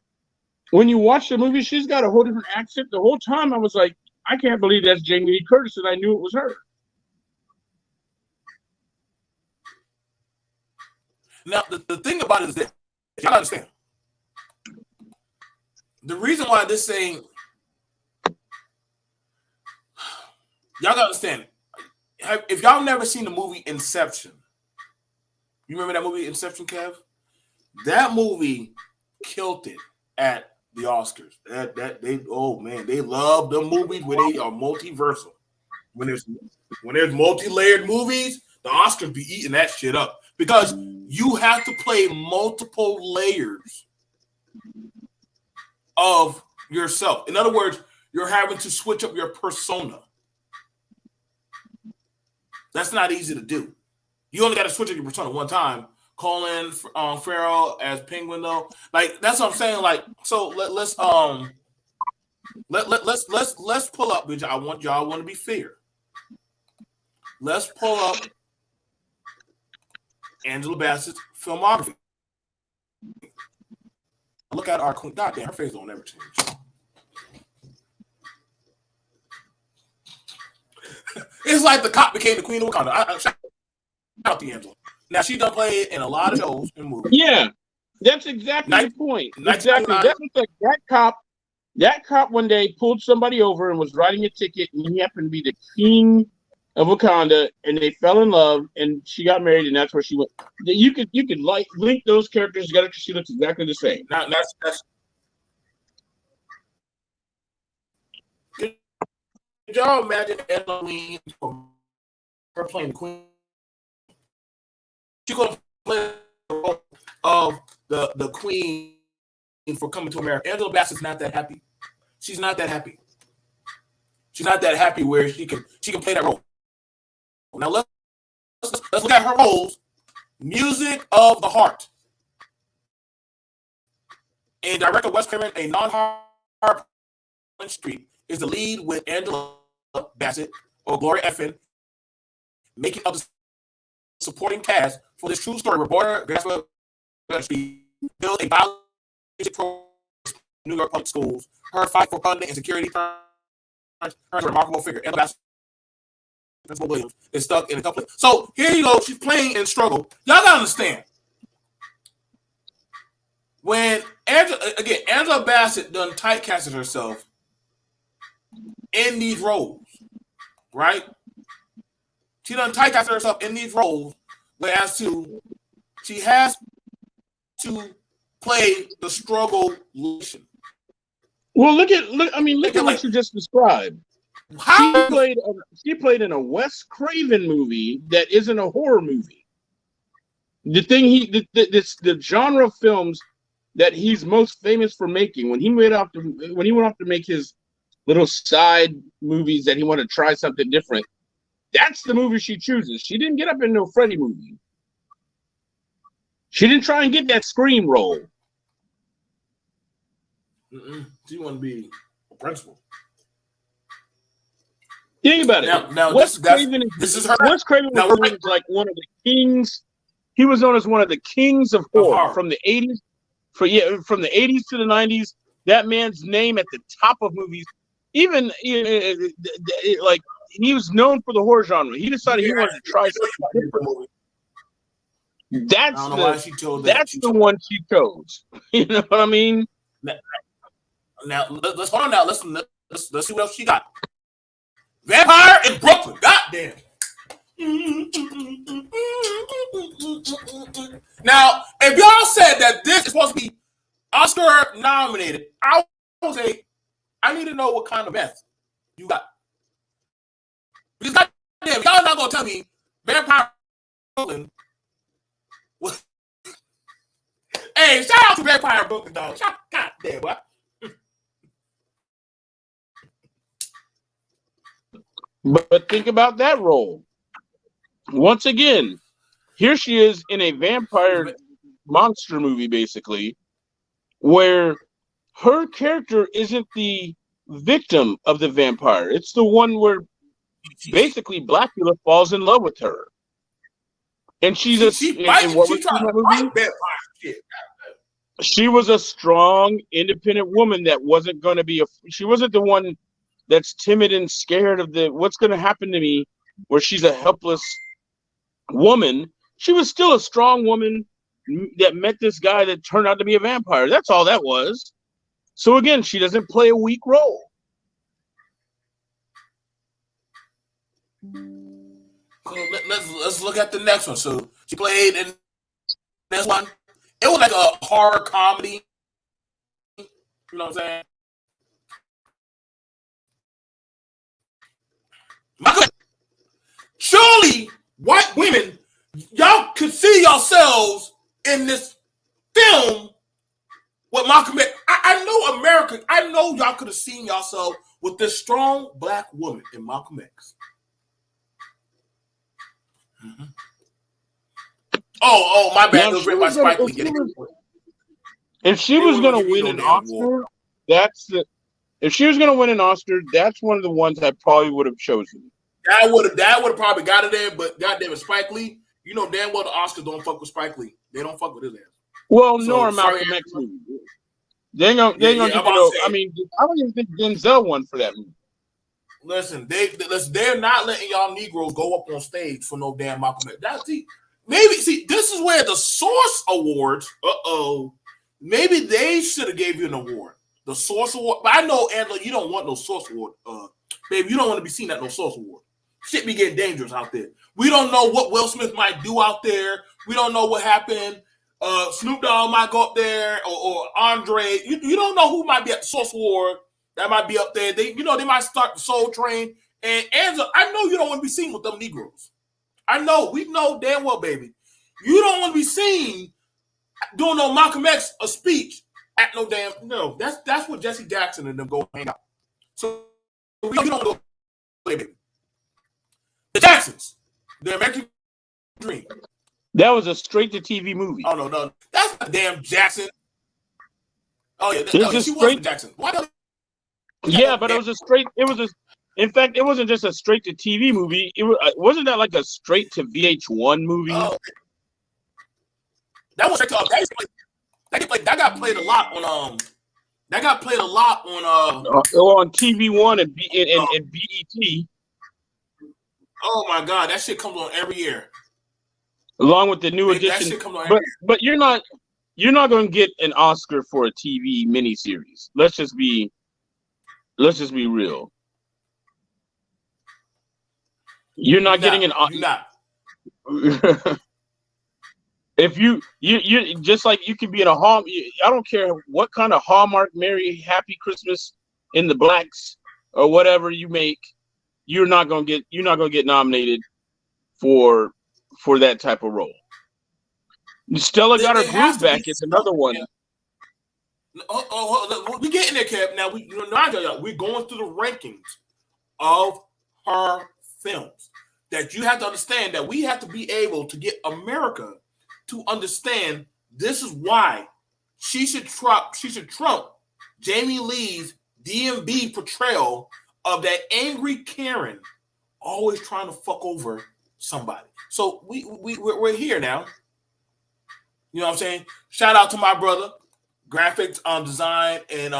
Speaker 2: When you watch the movie, she's got a whole different accent. The whole time I was like, I can't believe that's Jamie Lee Curtis, and I knew it was her.
Speaker 1: Now, the thing about it is that, you gotta understand, the reason why this thing, Y'all gotta understand. If y'all never seen the movie Inception, you remember that movie Inception, Kev? That movie killed it at the Oscars. They love the movies where they are multiversal. When there's multi-layered movies, the Oscars be eating that shit up because you have to play multiple layers of yourself. In other words, you're having to switch up your persona. That's not easy to do. You only got to switch up your persona one time. Colin Farrell as Penguin, though, like that's what I'm saying. Like, so let's pull up. Which I want to be fair. Let's pull up Angela Bassett's filmography. Look at our queen. God damn, her face don't ever change. It's like the cop became the queen of Wakanda. Shout out to Angela. Now she done played in a lot of shows and movies.
Speaker 2: Yeah, that's exactly the point. Exactly. That cop one day pulled somebody over and was writing a ticket, and he happened to be the king of Wakanda, and they fell in love, and she got married, and that's where she went. You could link those characters together because she looks exactly the same.
Speaker 1: Now, that's could y'all imagine Eloise her playing the queen? She gonna play the role of the queen for Coming to America. Angela Bassett's not that happy. She's not that happy. She's not that happy where she can play that role. Now let's look at her roles. Music of the Heart. And director Wes Craven, a non-horror Street is the lead with Angela Bassett or Gloria Effin making up the supporting cast for this true story. Reporter Grasswell built a violent program in New York public schools. Her fight for funding and security her a remarkable figure. Angela Bassett Principal Williams is stuck in a couple of. So here you go. She's playing in struggle. Y'all gotta understand. When Angela Bassett done typecasted herself in these roles, right? She done typecasted herself in these roles, whereas she has to play the struggle.
Speaker 2: Well, look at what you just described. She played in a Wes Craven movie that isn't a horror movie. The genre of films that he's most famous for making when he went off to make his little side movies that he wanted to try something different. That's the movie she chooses. She didn't get up in no Freddy movie. She didn't try and get that Scream role.
Speaker 1: She want to be a principal.
Speaker 2: Think about it.
Speaker 1: Now
Speaker 2: Wes
Speaker 1: Craven
Speaker 2: was like one of the kings. He was known as one of the kings of horror from the 80s. From the 80s to the 90s. That man's name at the top of movies. Even like he was known for the horror genre. He decided he wanted to try something different. That's the one she chose. You know what I mean?
Speaker 1: Now let's hold on. Now let's see what else she got. Vampire in Brooklyn. Goddamn. Now, if y'all said that this is supposed to be Oscar nominated, I need to know what kind of meth you got. Because goddamn, y'all not gonna tell me Vampire Brooklyn. Hey, shout out to Vampire Brooklyn, dog. Goddamn, what?
Speaker 2: But think about that role. Once again, here she is in a vampire monster movie, basically, where her character isn't the victim of the vampire. It's the one where basically Blackula falls in love with her. And she was a strong, independent woman that wasn't going to be she wasn't the one that's timid and scared of what's going to happen to me, where she's a helpless woman. She was still a strong woman that met this guy that turned out to be a vampire. That's all that was. So again, she doesn't play a weak role.
Speaker 1: So let's look at the next one. So she played in this one. It was like a horror comedy. You know what I'm saying? Surely, white women, y'all could see yourselves in this film with Malcolm X. I know America. I know y'all could have seen yourself with this strong black woman in Malcolm X. Mm-hmm. Oh, my bad. It was written by Spike Lee.
Speaker 2: If she was going to win an Oscar, if she was going to win an Oscar, that's one of the ones I probably would have chosen.
Speaker 1: That would have probably got it there, but goddamn it, Spike Lee, you know damn well the Oscars don't fuck with Spike Lee. They don't fuck with his ass.
Speaker 2: Well, nor Malcolm X movie. They ain't gonna give I mean, I don't even think Denzel won for that movie.
Speaker 1: Listen, they're not letting y'all Negroes go up on stage for no damn Malcolm X. This is where the Source Awards. Maybe they should have gave you an award, the Source Award. But I know, Angela, you don't want no Source Award, baby. You don't want to be seen at no Source Award. Shit be getting dangerous out there. We don't know what Will Smith might do out there. We don't know what happened. Snoop Dogg might go up there, or Andre. You don't know who might be at the Source Award that might be up there. They might start the Soul Train. And Angela, I know you don't want to be seen with them Negroes. I know. We know damn well, baby. You don't want to be seen doing no Malcolm X a speech at no damn. No, that's what Jesse Jackson and them go hang out. So we don't go, baby. The Jacksons, the American Dream.
Speaker 2: That was a straight-to-TV movie.
Speaker 1: Oh, no. That's a damn Jackson. Oh, yeah. She was Jackson. Why don't
Speaker 2: but it was a straight... In fact, it wasn't just a straight-to-TV movie. Wasn't that like a straight-to-VH1 movie?
Speaker 1: Oh, that was straight to... That got played a lot on... That got played a lot
Speaker 2: on TV1 and BET.
Speaker 1: Oh, my God. That shit comes on every year.
Speaker 2: Along with the new edition, but you're not going to get an Oscar for a TV miniseries. Let's just be real. You're not getting an Oscar. If you just like you can be in a I don't care what kind of Hallmark Merry Happy Christmas in the Blacks or whatever you make, you're not gonna get nominated for that type of role. Stella got her groove back. It's another one.
Speaker 1: We're getting there, Kev. Now we're going through the rankings of her films. That you have to understand that we have to be able to get America to understand this is why she should trump Jamie Lee's DMB portrayal of that angry Karen always trying to fuck over somebody. So we're here now. You know what I'm saying? Shout out to my brother, graphics design, and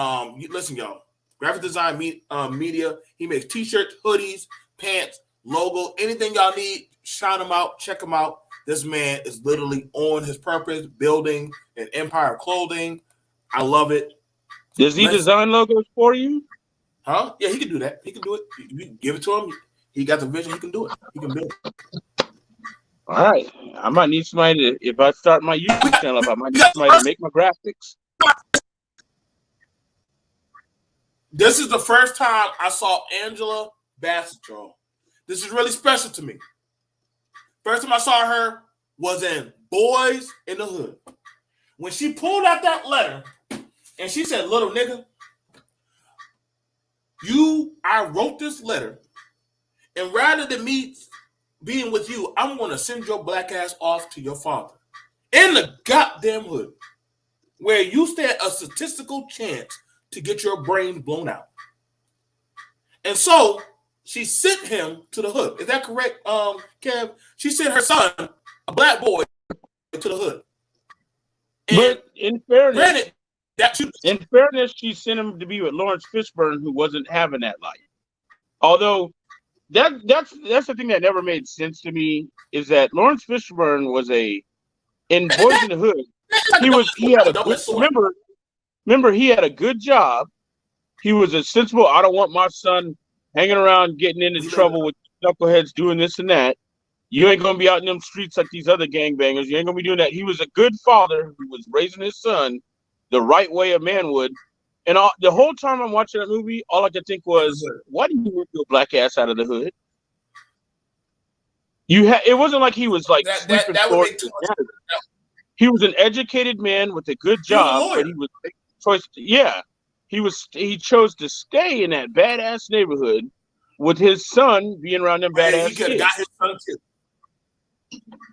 Speaker 1: listen, y'all, graphic design media. He makes t-shirts, hoodies, pants, logo, anything y'all need. Shout him out, check him out. This man is literally on his purpose, building an empire of clothing. I love it.
Speaker 2: Does he design logos for you?
Speaker 1: Huh? Yeah, he can do that. He can do it. You give it to him. He got the vision. He can do it. He can build it.
Speaker 2: All right. I might need somebody if I start my YouTube channel up, I might need somebody to make my graphics.
Speaker 1: This is the first time I saw Angela Bassett, y'all. This is really special to me. First time I saw her was in Boys in the Hood. When she pulled out that letter and she said, "Little nigga, I wrote this letter, and rather than me being with you, I'm going to send your black ass off to your father in the goddamn hood, where you stand a statistical chance to get your brains blown out." And so she sent him to the hood. Is that correct, Kev? She sent her son, a black boy, to the hood.
Speaker 2: And but in fairness, she sent him to be with Lawrence Fishburne, who wasn't having that life. Although that's the thing that never made sense to me, is that Lawrence Fishburne was in Boys in the Hood. Remember he had a good job. He was a sensible. I don't want my son hanging around getting into trouble with knuckleheads doing this and that. You ain't gonna be out in them streets like these other gangbangers. You ain't gonna be doing that. He was a good father who was raising his son the right way a man would. And the whole time I'm watching that movie, all I could think was, why do you move your black ass out of the hood? It wasn't like he was like sweeping floors. He was an educated man with a good job, but he was making choice. Yeah, he chose to stay in that badass neighborhood with his son being around them badass
Speaker 1: he could have got his son too.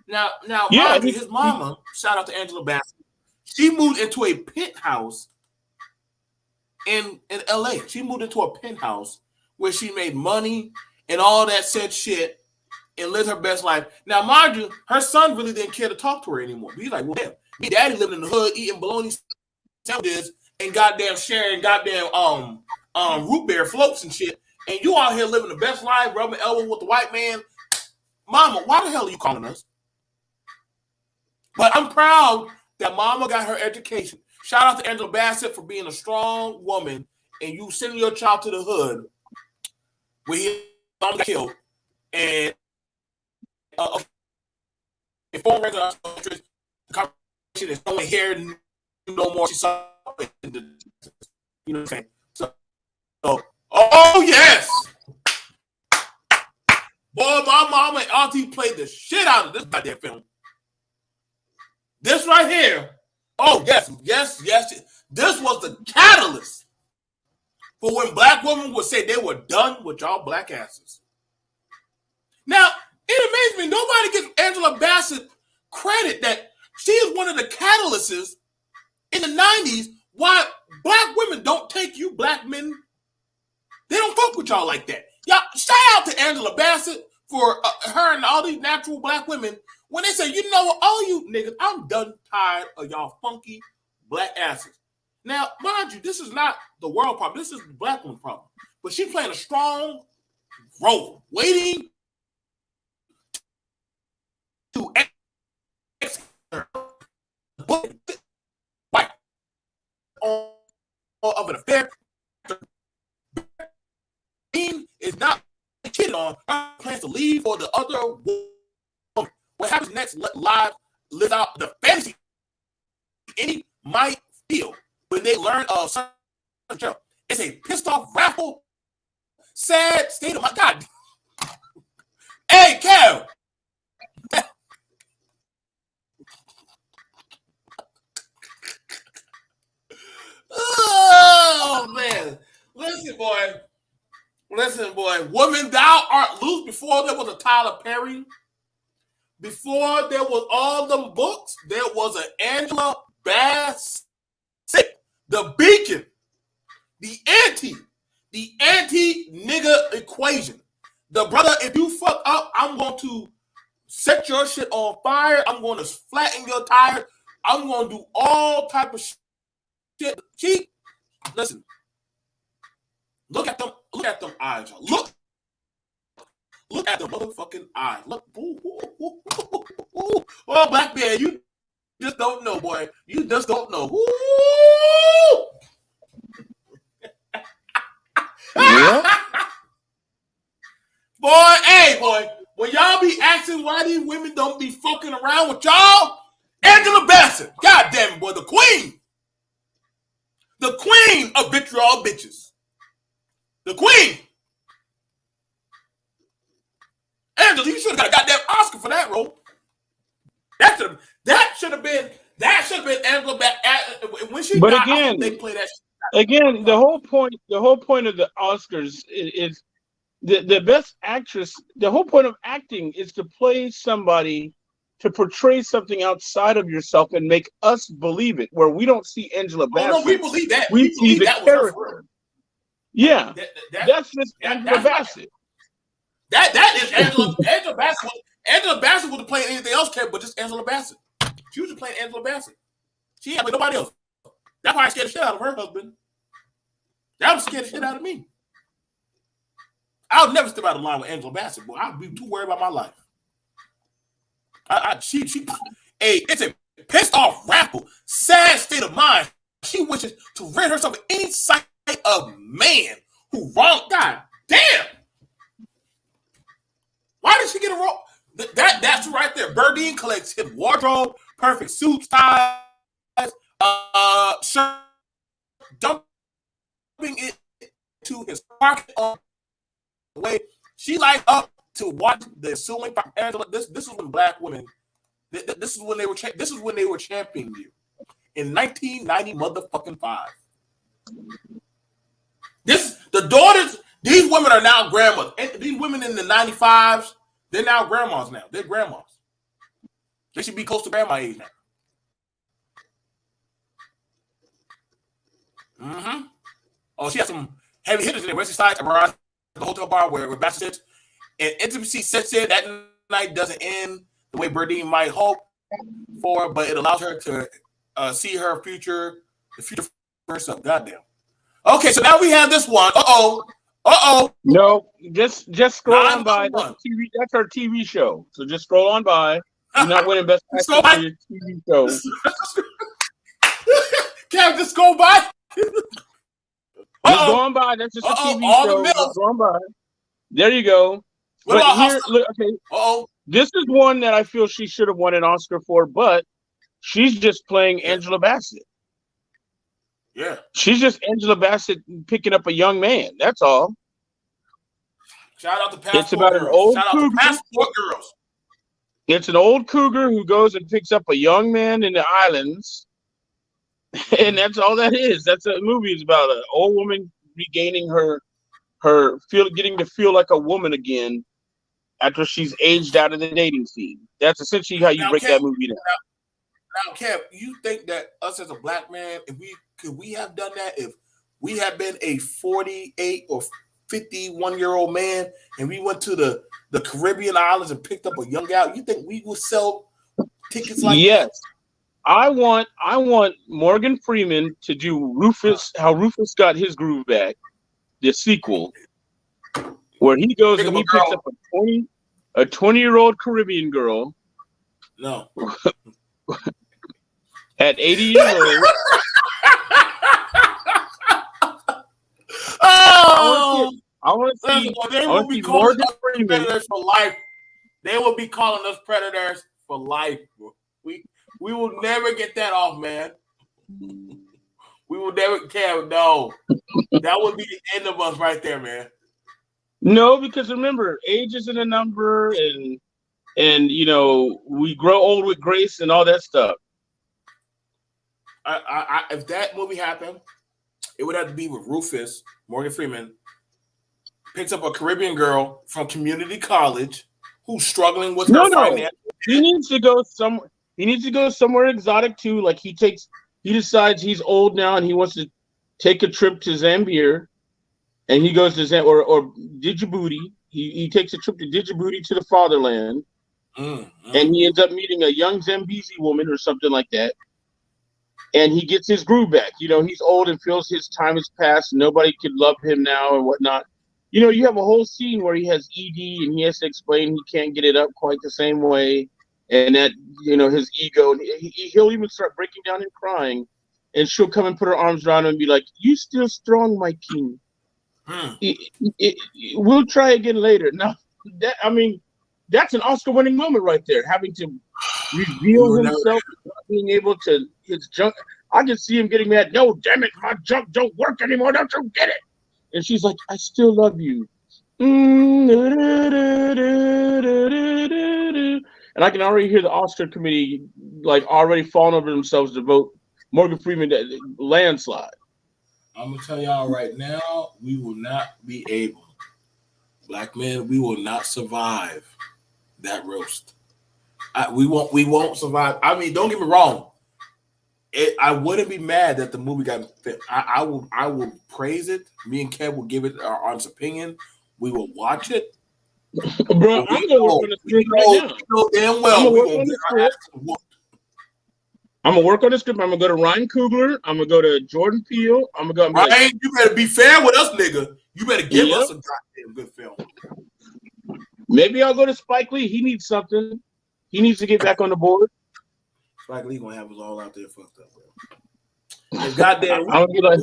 Speaker 1: Now,
Speaker 2: yeah,
Speaker 1: mind you, his mama, shout out to Angela Bassett, she moved into a penthouse in LA. She moved into a penthouse where she made money and all that said shit and lived her best life. Now, mind you, her son really didn't care to talk to her anymore. He's like, well, damn, me daddy living in the hood eating bologna sandwiches and goddamn sharing goddamn root beer floats and shit. And you out here living the best life, rubbing elbows with the white man. Mama, why the hell are you calling us? But I'm proud that Mama got her education. Shout out to Angela Bassett for being a strong woman and you sending your child to the hood where he got killed. And if phone rings on the conversation is no one here no more. She saw it. You know what I'm saying? So oh yes. Boy, my mama and auntie played the shit out of this goddamn film. This right here. Oh, yes. This was the catalyst for when black women would say they were done with y'all black asses. Now, it amazes me. Nobody gives Angela Bassett credit that she is one of the catalysts in the 90s why black women don't take you black men. They don't fuck with y'all like that. Y'all, shout out to Angela Bassett for her and all these natural black women when they say, you know what, all you niggas, I'm done tired of y'all funky black asses. Now, mind you, this is not the world problem. This is the black woman problem. But she's playing a strong role, waiting to like of an affair. Is not cheated on. Her plans to leave for the other woman. What happens next? Live out the fantasy any might feel when they learn of something. It's a pissed off, wrathful, sad state of my God. Hey, Kev. Oh man, listen, boy. Woman, thou art loose. Before there was a Tyler Perry, before there was all them books, there was an Angela Bassett, the beacon, the anti-nigga equation. The brother, if you fuck up, I'm going to set your shit on fire. I'm going to flatten your tires. I'm going to do all type of shit. Listen. Look at them eyes. Look at the motherfucking eyes. Look. Oh, black man, you just don't know, boy. You just don't know. Yeah. boy. When y'all be asking why these women don't be fucking around with y'all, Angela Bassett, goddamn it, boy, the queen of vitriol bitches. The queen. Angela, you should have got a goddamn Oscar for that role. That should have been Angela when she
Speaker 2: but
Speaker 1: died.
Speaker 2: Again,
Speaker 1: they play that shit.
Speaker 2: Again, the whole point of the Oscars is the best actress. The whole point of acting is to play somebody, to portray something outside of yourself and make us believe it. Where we don't see Angela Bassett.
Speaker 1: Oh no, we believe that.
Speaker 2: We see the
Speaker 1: that
Speaker 2: character.
Speaker 1: Was her.
Speaker 2: Yeah, that's just Angela Bassett.
Speaker 1: That is Angela Bassett. Angela Bassett would have played anything else, but just Angela Bassett. She was just playing Angela Bassett. She ain't like nobody else. That's why I scared the shit out of her husband. That would scare the shit out of me. I would never step out of line with Angela Bassett, boy. I'd be too worried about my life. It's a pissed off, wrathful, sad state of mind. She wishes to rid herself of any sight of man who wronged. God damn. wardrobe, perfect suits, ties, shirt, dumping it to his pocket on the way. She like up to watch the ensuing. Angela, this is when black women. This is when they were. This is when they were championing you in 1990 motherfucking 5. The daughters. These women are now grandmas. These women in the 95s, they're now grandmas now. They're grandmas. They should be close to grandma age now. Mm-hmm. Oh, she has some heavy hitters in there. Wesley Snipes, the hotel bar where Bassett sits. And intimacy sets in. That night doesn't end the way Burdine might hope for, but it allows her to see her future, the future for herself. Goddamn. Okay, so now we have this one.
Speaker 2: No, just scroll on by. That's our TV show. So just scroll on by. You're not winning best actress for your TV show.
Speaker 1: Can't just go by.
Speaker 2: Just go on by. That's just a TV show. Just go on by. There you go. But here, look, okay. This is one that I feel she should have won an Oscar for, but she's just playing Angela Bassett.
Speaker 1: Yeah.
Speaker 2: She's just Angela Bassett picking up a young man. That's all.
Speaker 1: Shout out to Passport
Speaker 2: It's about
Speaker 1: Girls.
Speaker 2: an old
Speaker 1: Shout
Speaker 2: cougar.
Speaker 1: out to Passport Girls.
Speaker 2: It's an old cougar who goes and picks up a young man in the islands. And that's all that is. That's a movie. It's about an old woman regaining getting to feel like a woman again after she's aged out of the dating scene. That's essentially how you break that movie down.
Speaker 1: Now, Kev, you think that us as a black man, could we have done that if we had been a 48 or 51-year-old man and we went to the Caribbean islands and picked up a young gal? You think we would sell tickets like that?
Speaker 2: I want Morgan Freeman to do Rufus, how Rufus got his groove back, the sequel, where he goes and he picks up a 20-year-old Caribbean girl.
Speaker 1: No.
Speaker 2: At 80 years old. I want to see
Speaker 1: they will be calling us predators for life. They will be calling us predators for life. We will never get that off, man. We will never care. No. That would be the end of us right there, man.
Speaker 2: No, because remember, age isn't a number, and you know, we grow old with grace and all that stuff.
Speaker 1: If that movie happened, it would have to be with Rufus, Morgan Freeman, picks up a Caribbean girl from community college who's struggling with her finance.
Speaker 2: He needs to go somewhere. He needs to go somewhere exotic too. Like he decides he's old now and he wants to take a trip to Zambia, and he goes to or Djibouti. He takes a trip to Djibouti to the fatherland, and he ends up meeting a young Zambezi woman or something like that. And he gets his groove back. You know, he's old and feels his time has passed. Nobody could love him now and whatnot. You know, you have a whole scene where he has ED and he has to explain he can't get it up quite the same way. And that, you know, his ego, he'll even start breaking down and crying. And she'll come and put her arms around him and be like, "You still strong, my king. We'll try again later." Now, that's an Oscar-winning moment right there, having to reveal himself, being able to his junk. I can see him getting mad. "No, damn it, my junk don't work anymore. Don't you get it?" And she's like, "I still love you." And I can already hear the Oscar committee like already falling over themselves to vote Morgan Freeman landslide.
Speaker 1: I'm gonna tell y'all right now, we will not be able. Black men, we will not survive that roast. We won't survive. I mean, don't get me wrong. I wouldn't be mad that the movie got fit. I will praise it. Me and Kev will give it our honest opinion. We will watch it.
Speaker 2: Bro, I'm gonna work on the script right now.
Speaker 1: know damn well we're gonna get our ass whooped.
Speaker 2: I'm gonna work on the script. I'm gonna go to Ryan Coogler. I'm gonna go to Jordan Peele. I'm gonna go.
Speaker 1: Ryan, you better be fair with us, nigga. You better give us a goddamn good film.
Speaker 2: Maybe I'll go to Spike Lee. He needs something. He needs to get back on the board.
Speaker 1: Spike Lee gonna have us all out there fucked up, bro. And goddamn,
Speaker 2: I'll be like,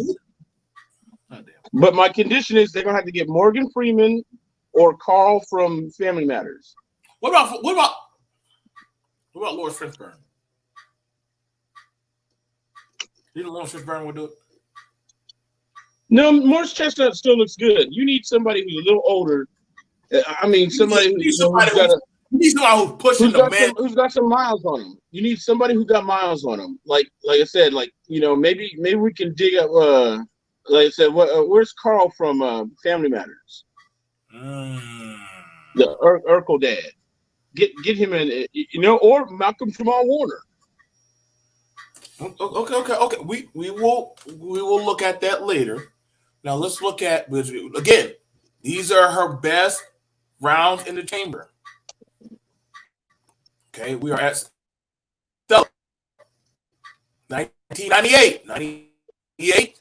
Speaker 2: but my condition is they're gonna have to get Morgan Freeman or Carl from Family Matters.
Speaker 1: What about Lawrence Fishburne? You don't want Chris Brown would do it.
Speaker 2: No, Morris Chestnut still looks good. You need somebody who's a little older. I mean, somebody
Speaker 1: You need somebody who's pushing
Speaker 2: who's
Speaker 1: the
Speaker 2: got
Speaker 1: man.
Speaker 2: who's got some miles on him. You need somebody who got miles on him. Like I said, maybe we can dig up. Like I said, where's Carl from Family Matters? The Urkel dad. Get him in, or Malcolm Jamal Warner.
Speaker 1: Okay. We will look at that later. Now let's look at again. These are her best rounds in the chamber. Okay, we are at Stella. 1998. 98.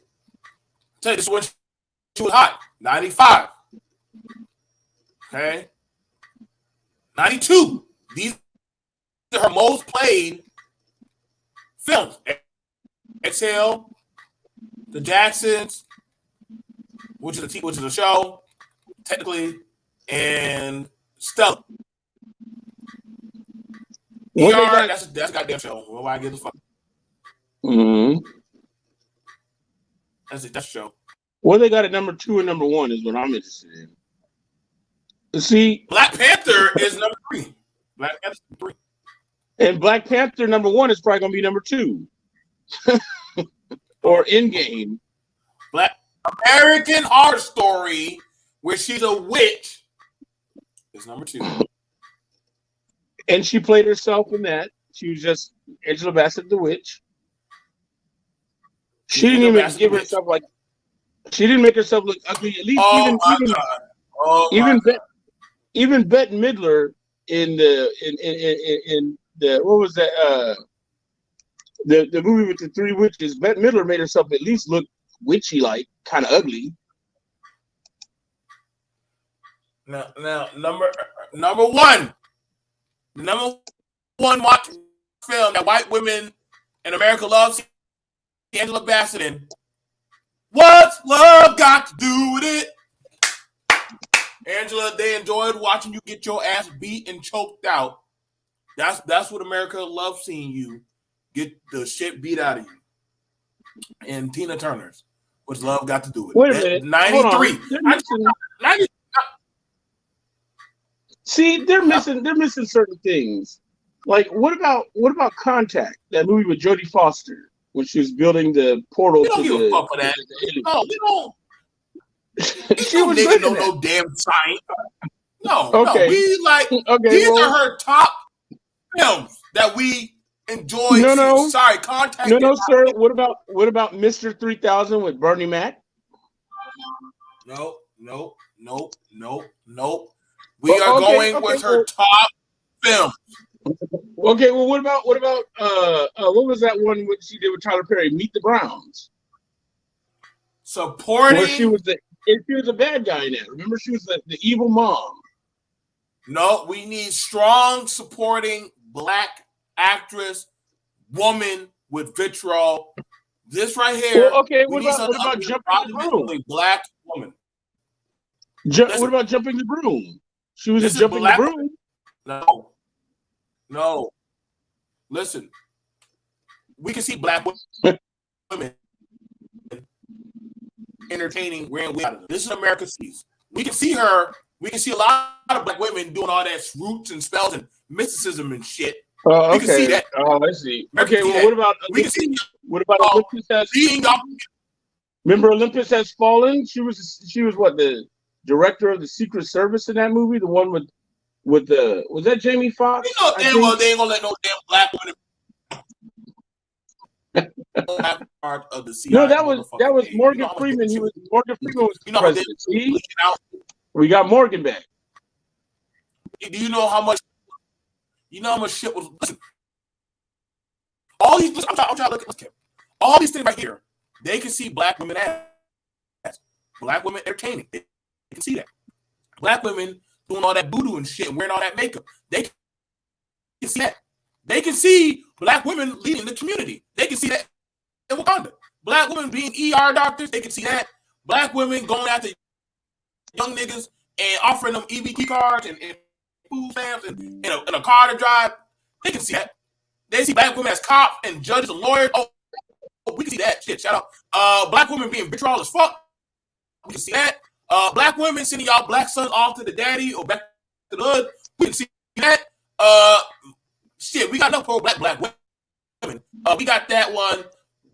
Speaker 1: Tell you this is when she was hot. 95. Okay. 92. These are her most played films. Exhale, The Jacksons, which is a show, technically, and Stella. That's a goddamn show. Why I give a fuck?
Speaker 2: Mm-hmm.
Speaker 1: That's a show.
Speaker 2: What they got at number 2 and number 1 is what I'm interested in. See,
Speaker 1: Black Panther is number 3. Black Panther 3.
Speaker 2: And Black Panther number 1 is probably gonna be number 2. Or Endgame.
Speaker 1: Black American Horror Story, where she's a witch, is number 2.
Speaker 2: And she played herself in that. She was just Angela Bassett, the witch. She didn't even give herself like. She didn't make herself look ugly. At least even Bette Midler in the what was that the movie with the 3 witches. Bette Midler made herself at least look witchy, like kind of ugly.
Speaker 1: Now number 1. The number 1 watch film that white women in America love, Angela Bassett in. What's love got to do with it? Angela, they enjoyed watching you get your ass beat and choked out. That's what America loves, seeing you get the shit beat out of you. And Tina Turner's. What's love got to do with it?
Speaker 2: Wait a minute.
Speaker 1: 93.
Speaker 2: 90. See, they're missing certain things. Like what about Contact? That movie with Jodie Foster when she was building the portal.
Speaker 1: We don't give a fuck for that. No, we don't. She was making no damn science. No,
Speaker 2: okay.
Speaker 1: No. We like these are her top films that we enjoy.
Speaker 2: No.
Speaker 1: Sorry, Contact.
Speaker 2: No, sir. What about Mr. 3000 with Bernie Mac?
Speaker 1: No. We are going with her top film.
Speaker 2: Okay, well, what about what was that one what she did with Tyler Perry? Meet the Browns.
Speaker 1: Supporting.
Speaker 2: Where she was a bad guy in that. Remember, she was the evil mom.
Speaker 1: No, we need strong supporting black actress, woman with vitriol. This right here.
Speaker 2: Well, okay, what about jumping the broom?
Speaker 1: Black woman.
Speaker 2: What about jumping the broom? She was jumping the broom.
Speaker 1: No. Listen, we can see black women entertaining wearing wigs. This is America sees. We can see her. We can see a lot of black women doing all that roots and spells and mysticism and shit.
Speaker 2: Oh, okay.
Speaker 1: We can see that.
Speaker 2: Oh, I see. Okay, well, what about Olympus Has? Remember, Olympus Has Fallen. She was what, the director of the Secret Service in that movie. The one with the was that Jamie Foxx?
Speaker 1: You know damn well they ain't gonna let no damn black women. Part of the CIA.
Speaker 2: No, that was Morgan Freeman. Morgan Freeman was president. See? We got Morgan back.
Speaker 1: Do you know how much? You know how much shit was. Listen, all these. I'm trying to look at this. All these things right here. They can see black women as black women entertaining. They can see that. Black women doing all that voodoo and shit and wearing all that makeup. They can see that. They can see black women leading the community. They can see that in Wakanda. Black women being ER doctors. They can see that. Black women going after young niggas and offering them EBT cards and food stamps and in a car to drive. They can see that. They see black women as cops and judges and lawyers. Oh, we can see that shit. Shout out. Black women being vitriol as fuck. We can see that. Black women sending y'all black sons off to the daddy or back to the hood. We can see that. Shit, we got enough for black women. We got that one.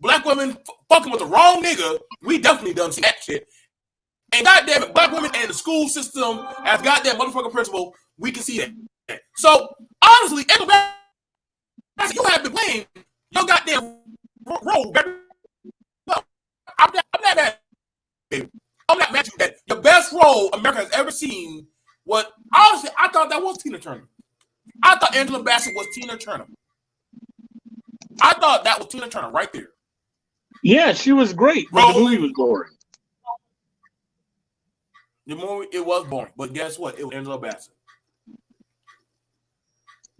Speaker 1: Black women fucking with the wrong nigga. We definitely done see that shit. And goddamn it, black women and the school system as goddamn motherfucking principal, we can see that. So honestly, you have been playing your goddamn role, baby. No, I'm not mad. I'm not mad at you. That the best role America has ever seen. What honestly, I thought that was Tina Turner. I thought Angela Bassett was Tina Turner. I thought that was Tina Turner right there.
Speaker 2: Yeah, she was great, but the movie was boring.
Speaker 1: The movie, it was boring, but guess what? It was Angela Bassett.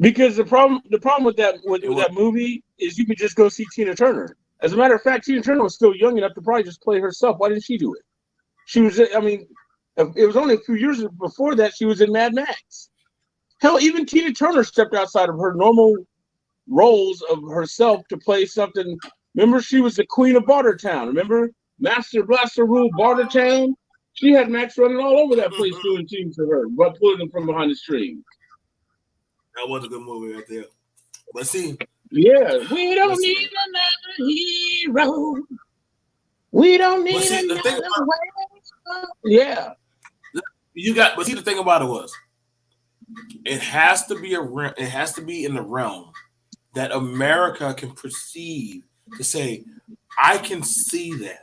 Speaker 2: Because the problem with that movie is you could just go see Tina Turner. As a matter of fact, Tina Turner was still young enough to probably just play herself. Why didn't she do it? She was, I mean, it was only a few years before that she was in Mad Max. Hell, even Tina Turner stepped outside of her normal roles of herself to play something. Remember, she was the queen of Bartertown. Remember, Master Blaster ruled Bartertown. She had Max running all over that place doing things to her, but pulling them from behind the strings.
Speaker 1: That was a good movie right there. But see,
Speaker 2: yeah, we don't need another hero. We don't need another way. Yeah,
Speaker 1: you got. But see, the thing about it was, it has to be in the realm that America can perceive to say, I can see that.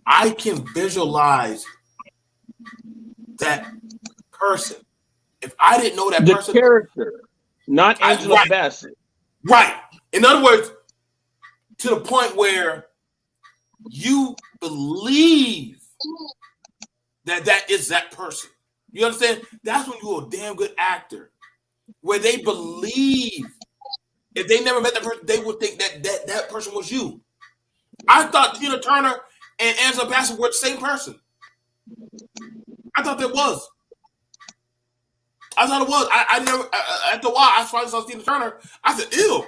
Speaker 1: I can visualize that person. If I didn't know that person,
Speaker 2: the character, not Angela Bassett.
Speaker 1: Right. In other words, to the point where you believe that is that person. You understand? That's when you're a damn good actor. Where they believe, if they never met that person, they would think that person was you. I thought Tina Turner and Angela Bassett were the same person. I thought that was. I thought it was. I never. After a while, I finally saw Tina Turner. I said, "Ew."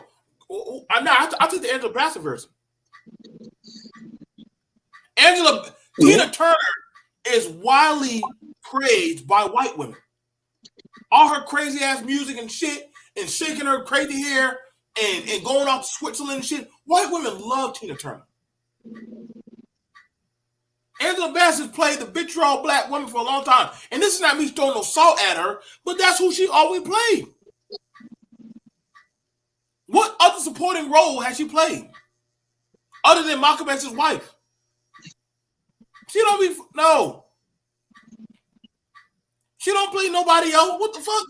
Speaker 1: I took the Angela Bassett version. Tina Turner is widely praised by white women. All her crazy ass music and shit, and shaking her crazy hair, and going off to Switzerland and shit. White women love Tina Turner. Angela Bassett played the vitriol black woman for a long time. And this is not me throwing no salt at her, but that's who she always played. What other supporting role has she played? Other than Malcolm X's wife? She don't be, no. She don't play nobody else. What the fuck?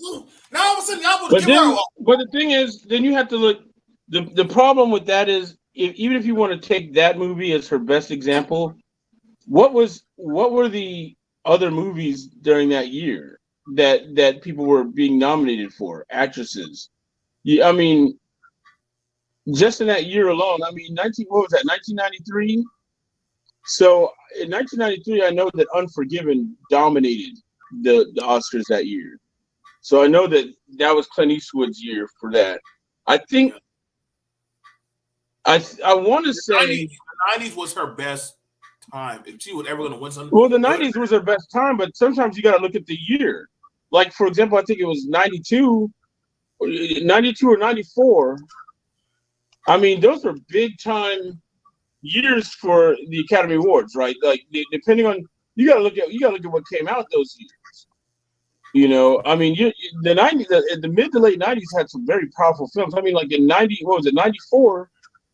Speaker 1: Now all of a sudden, y'all want to give her.
Speaker 2: But the thing is, then you have to look, the problem with that is, even if you want to take that movie as her best example, what were the other movies during that year that people were being nominated for, actresses? I mean, just in that year alone, I mean, 1993? So in 1993, I know that Unforgiven dominated the Oscars that year. So I know that was Clint Eastwood's year for that. I think I want to say
Speaker 1: the 90s was her best time. If she was ever going to win something.
Speaker 2: Well, the 90s was her best time, but sometimes you got to look at the year. Like, for example, I think it was 92 or 94. I mean, those were big time years for the Academy Awards, right? Like, depending on, you got to look at what came out those years. You know, I mean, the 90s, the mid to late 90s had some very powerful films. I mean, like in 94,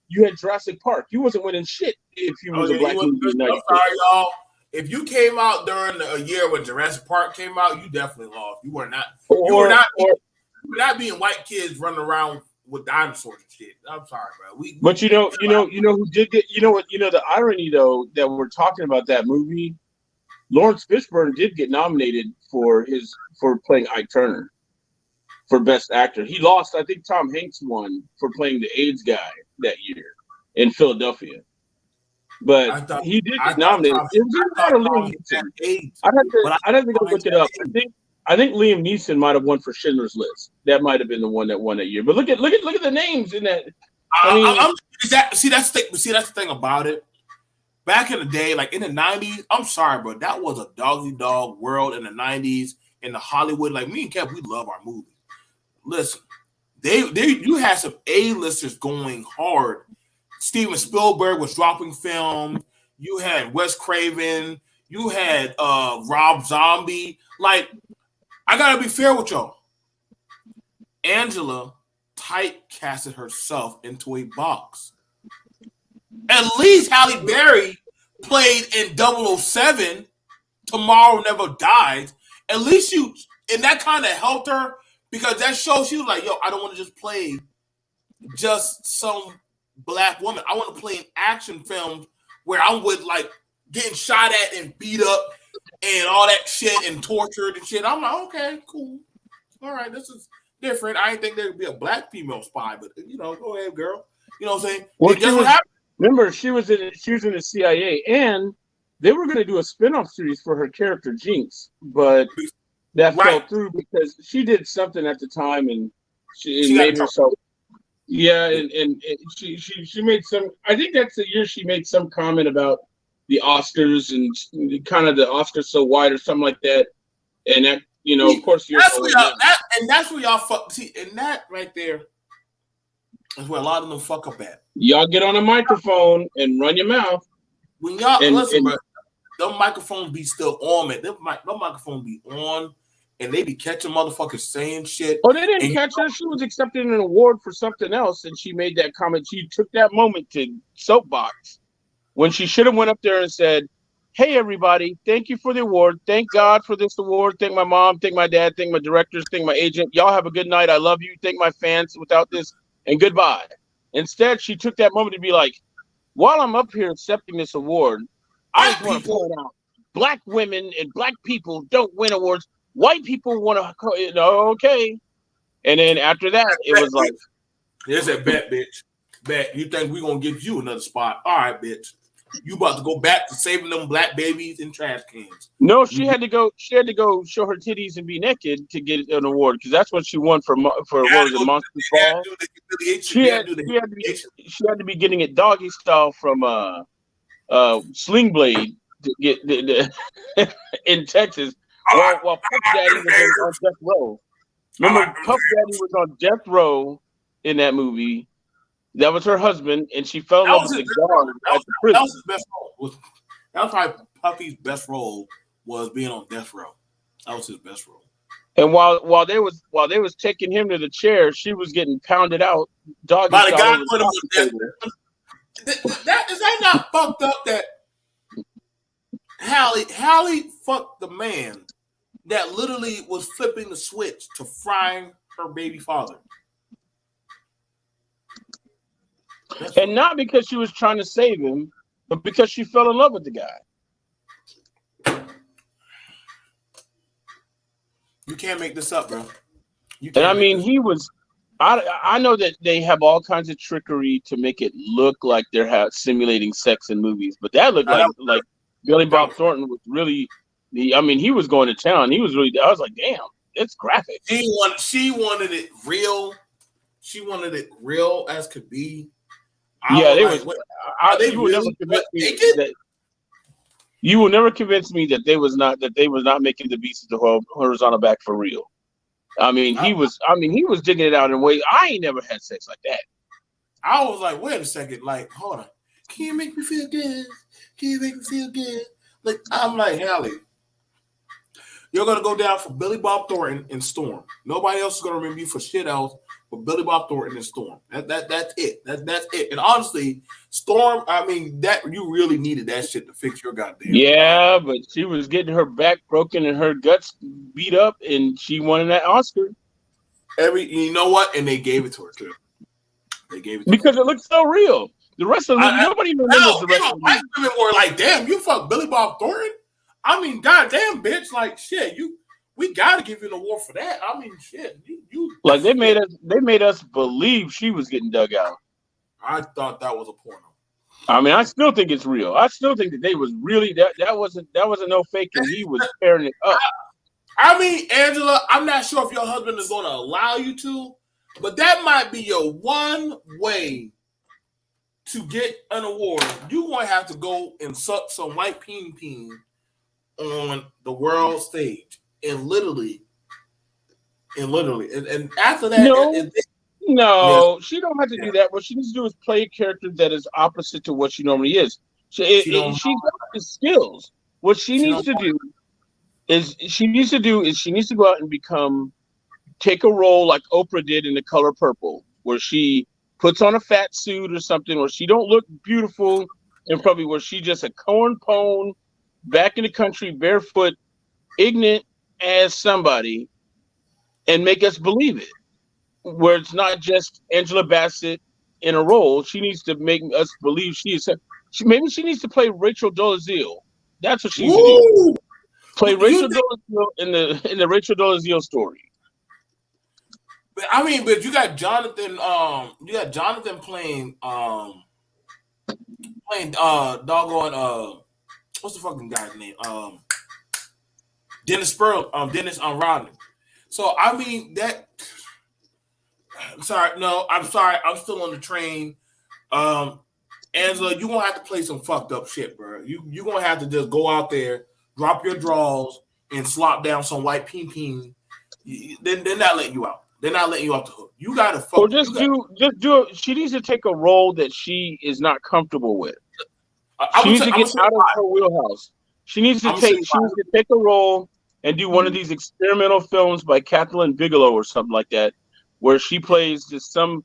Speaker 2: you had Jurassic Park. You wasn't winning shit if you was a black movie.
Speaker 1: I'm sorry, y'all. If you came out during a year when Jurassic Park came out, you definitely lost. You were not. You were not being white kids running around with dinosaurs and shit. I'm sorry, bro.
Speaker 2: But you know who did get. You know what? You know the irony though that we're talking about that movie. Lawrence Fishburne did get nominated for playing Ike Turner for Best Actor. He lost. I think Tom Hanks won for playing the AIDS guy that year in Philadelphia. But he did get nominated. It was not a Liam Neeson. I'd have to go look it up. I think Liam Neeson might have won for Schindler's List. That might have been the one that won that year. But look at the names in that. I
Speaker 1: See, that's the thing about it. Back in the day, like in the 90s, I'm sorry, bro, that was a doggy dog world in the 90s in the Hollywood. Like me and Kev, we love our movies. Listen, you had some A-listers going hard. Steven Spielberg was dropping film. You had Wes Craven. You had Rob Zombie. Like, I gotta be fair with y'all. Angela typecasted herself into a box. At least Halle Berry played in 007, Tomorrow Never Dies. At least and that kind of helped her because that show she was like, yo, I don't want to just play just some black woman. I want to play in action films where I'm with like getting shot at and beat up and all that shit and tortured and shit. I'm like, okay, cool. All right, this is different. I didn't think there would be a black female spy, but go ahead, girl. You know what I'm saying?
Speaker 2: Well, what happened? Remember, she was in the CIA, and they were going to do a spinoff series for her character Jinx, but that fell through because she did something at the time, and she made herself. Yeah, and she made some. I think that's the year she made some comment about the Oscars and kind of the Oscars so white or something like that, and that of course
Speaker 1: that's where y'all fuck. See, and that right there is where a lot of them fuck up at.
Speaker 2: Y'all get on a microphone and run your mouth.
Speaker 1: When y'all listen, bro, them microphones be still on, man. Them microphones be on, and they be catching motherfuckers saying shit.
Speaker 2: Oh, they didn't catch her. She was accepting an award for something else, and she made that comment. She took that moment to soapbox when she should have went up there and said, "Hey, everybody, thank you for the award. Thank God for this award. Thank my mom. Thank my dad. Thank my directors. Thank my agent. Y'all have a good night. I love you. Thank my fans. Without this, and goodbye." Instead, she took that moment to be like, while I'm up here accepting this award, I just want to point out black women and black people don't win awards. White people want to, okay. And then after that, it was like,
Speaker 1: there's a bet, bitch. Bet. You think we're going to give you another spot? All right, bitch. You about to go back to saving them black babies in trash cans.
Speaker 2: No, she had to go show her titties and be naked to get an award because that's what she won for what was it, Monster Ball? She had to be getting it doggy style from Sling Blade to get in Texas while Puff Daddy was on death row. Remember, Puff Daddy was on death row in that movie. That was her husband, and she fell in love with the guard at the prison.
Speaker 1: That was his best role. That was probably Puffy's best role was being on death row. That was his best role.
Speaker 2: And while they was taking him to the chair, she was getting pounded out. Doggy
Speaker 1: by the guy put him on death. That is that not fucked up that Halle fucked the man that literally was flipping the switch to frying her baby father.
Speaker 2: And not because she was trying to save him, but because she fell in love with the guy.
Speaker 1: You can't make this up, bro.
Speaker 2: And I mean, he was. I know that they have all kinds of trickery to make it look like they're simulating sex in movies, but that looked like Billy Bob Thornton was really. He was going to town. He was really. I was like, damn, it's graphic.
Speaker 1: She wanted it real. She wanted it real as could be.
Speaker 2: You will never convince me that they was not making the beast of the horizontal back for real. He was digging it out in ways I ain't never had sex like that.
Speaker 1: I was like, wait a second, like, hold on. Can you make me feel good? Can you make me feel good? Like, I'm like, Halle, you're gonna go down for Billy Bob Thornton and Storm. Nobody else is gonna remember you for shit else. But Billy Bob Thornton and Storm. That's it. That's it. And honestly, Storm, that you really needed that shit to fix your goddamn.
Speaker 2: Yeah, but she was getting her back broken and her guts beat up, and she won that Oscar.
Speaker 1: You know what? And they gave it to her too. They gave it to
Speaker 2: because
Speaker 1: her.
Speaker 2: It looked so real. The rest of the movie, nobody remembers the rest of the movie.
Speaker 1: Women were like, "Damn, you fucked Billy Bob Thornton." Goddamn, bitch, like shit, we gotta give you an award for that. Shit, you
Speaker 2: like they made us believe she was getting dug out.
Speaker 1: I thought that was a porno.
Speaker 2: I still think it's real. I still think that they was really that wasn't no fake, and he was tearing it up.
Speaker 1: Angela, I'm not sure if your husband is going to allow you to, but that might be your one way to get an award, you're going to have to go and suck some white peen on the world stage, and and after that,
Speaker 2: No,
Speaker 1: yes,
Speaker 2: no, she don't have to
Speaker 1: yeah,
Speaker 2: do that. What she needs to do is play a character that is opposite to what she normally is.
Speaker 1: she don't,
Speaker 2: She's got the skills. What
Speaker 1: she don't.
Speaker 2: she needs to go out and take a role like Oprah did in The Color Purple, where she puts on a fat suit or something, where she don't look beautiful, and probably where she just a corn pone back in the country, barefoot, ignorant as somebody, and make us believe it. Where it's not just Angela Bassett in a role. She needs to make us believe she is. Maybe she needs to play Rachel Dolezal. That's what she needs to do.
Speaker 1: Woo!
Speaker 2: Play
Speaker 1: You
Speaker 2: Rachel Dolezal in the Rachel Dolezal story.
Speaker 1: But I mean, but you got Jonathan. You got Jonathan playing doggone what's the fucking guy's name? Dennis Pearl. Dennis Rodman. So I mean that. I'm sorry. No, I'm sorry. I'm still on the train. Angela, you gonna have to play some fucked up shit, bro. You gonna have to just go out there, drop your draws, and slop down some white peen. They're not letting you out. They're not letting you off the hook. You gotta fuck.
Speaker 2: Or just do. She needs to take a role that she is not comfortable with. She needs to get out of her wheelhouse. She needs to take a role and do one of these experimental films by Kathleen Bigelow or something like that, where she plays just some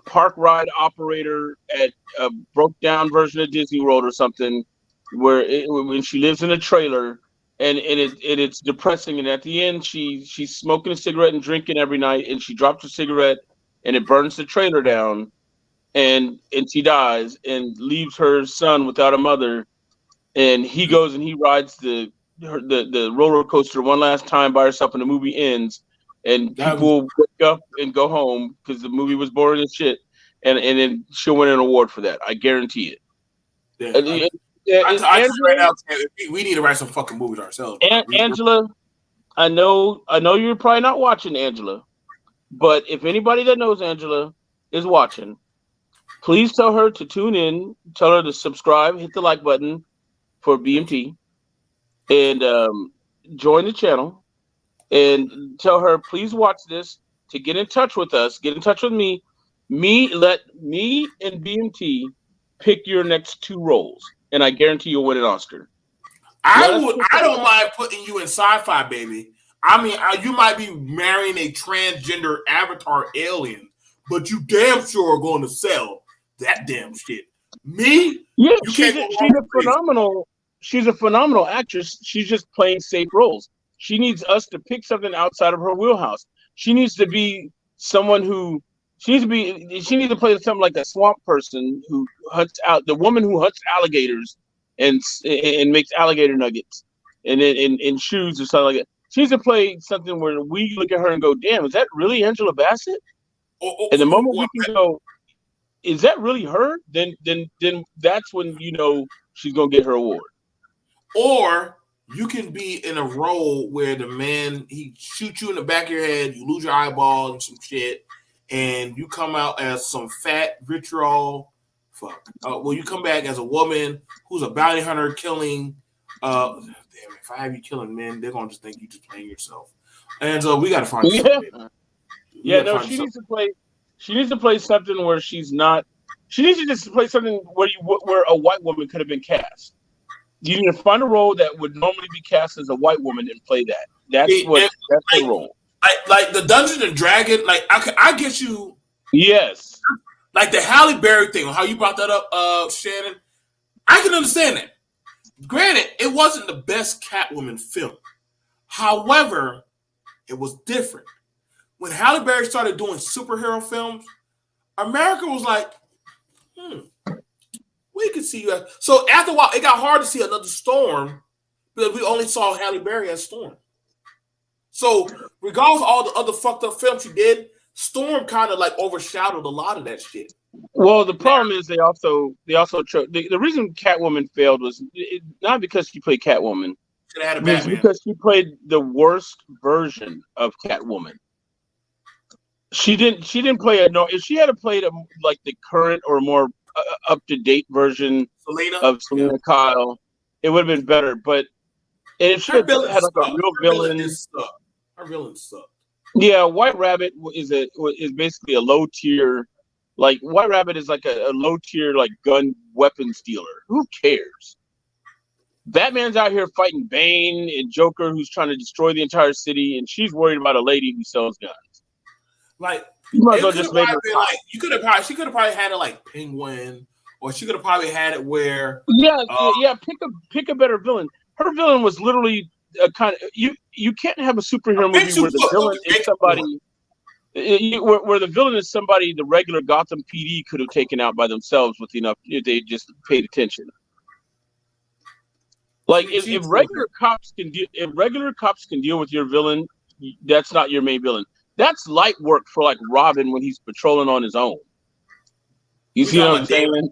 Speaker 2: park ride operator at a broke down version of Disney World or something, when she lives in a trailer and it's depressing, and at the end she's smoking a cigarette and drinking every night, and she drops a cigarette and it burns the trailer down, and she dies and leaves her son without a mother, and he goes and he rides the roller coaster one last time by herself, and the movie ends, and people wake up and go home because the movie was boring as shit, and then she'll win an award for that. I guarantee it.
Speaker 1: I just right now, we need to write some fucking movies ourselves.
Speaker 2: Angela, I know you're probably not watching, Angela, but if anybody that knows Angela is watching, please tell her to tune in, tell her to subscribe, hit the like button for BMT, and join the channel, and tell her, please watch this, to get in touch with us, get in touch with me. Let me and BMT pick your next 2 roles, and I guarantee you'll win an Oscar.
Speaker 1: I don't mind putting you in sci-fi, baby. I mean, you might be marrying a transgender avatar alien, but you damn sure are going to sell that damn shit. Me?
Speaker 2: Yeah, she's a phenomenal actress. She's just playing safe roles. She needs us to pick something outside of her wheelhouse. She needs to be someone who she needs to play something like a swamp person who hunts out the woman who hunts alligators and makes alligator nuggets and in shoes or something like that. She needs to play something where we look at her and go, "Damn, is that really Angela Bassett?" And the moment we can go, "Is that really her?" Then that's when you know she's gonna get her award.
Speaker 1: Or you can be in a role where the man, he shoots you in the back of your head, you lose your eyeball and some shit, and you come out as some fat vitriol. Well, you come back as a woman who's a bounty hunter killing. Damn, if I have you killing men, they're gonna just think you just playing yourself. And so we gotta find something.
Speaker 2: Yeah, no, she needs to play. She needs to play something where she's not. She needs to just play something where a white woman could have been cast. You need to find a role that would normally be cast as a white woman and play that. That's the role.
Speaker 1: Like the Dungeons and Dragon. Like I get you.
Speaker 2: Yes.
Speaker 1: Like the Halle Berry thing, how you brought that up, Shannon. I can understand that. Granted, it wasn't the best Catwoman film. However, it was different. When Halle Berry started doing superhero films, America was like, we could see you. So after a while, it got hard to see another Storm because we only saw Halle Berry as Storm. So regardless of all the other fucked up films she did, Storm kind of like overshadowed a lot of that shit.
Speaker 2: Well, the problem is they also the reason Catwoman failed was not because she played Catwoman. It was because she played the worst version of Catwoman. She didn't play if she had played like the current or more up to date version
Speaker 1: Selena,
Speaker 2: of Selena Kyle, it would have been better. But if she
Speaker 1: her
Speaker 2: had
Speaker 1: villain
Speaker 2: had like a
Speaker 1: sucked.
Speaker 2: real
Speaker 1: Her villain
Speaker 2: villain,
Speaker 1: is sucked. Her villain sucked.
Speaker 2: yeah, White Rabbit is basically a low tier. Like White Rabbit is like a low tier like gun weapons dealer. Who cares? Batman's out here fighting Bane and Joker, who's trying to destroy the entire city, and she's worried about a lady who sells guns.
Speaker 1: Like
Speaker 2: You might as
Speaker 1: it
Speaker 2: well
Speaker 1: could
Speaker 2: just
Speaker 1: have
Speaker 2: make
Speaker 1: probably
Speaker 2: her.
Speaker 1: been like she could have probably had it like Penguin, or she could have probably had it where
Speaker 2: Yeah, yeah. Pick a better villain. Her villain was literally a kind of you can't have a superhero movie where the villain is somebody. Where the villain is somebody the regular Gotham PD could have taken out by themselves with enough if they just paid attention. Like if regular cops can deal with your villain, that's not your main villain. That's light work for like Robin when he's patrolling on his own. You see what I'm saying?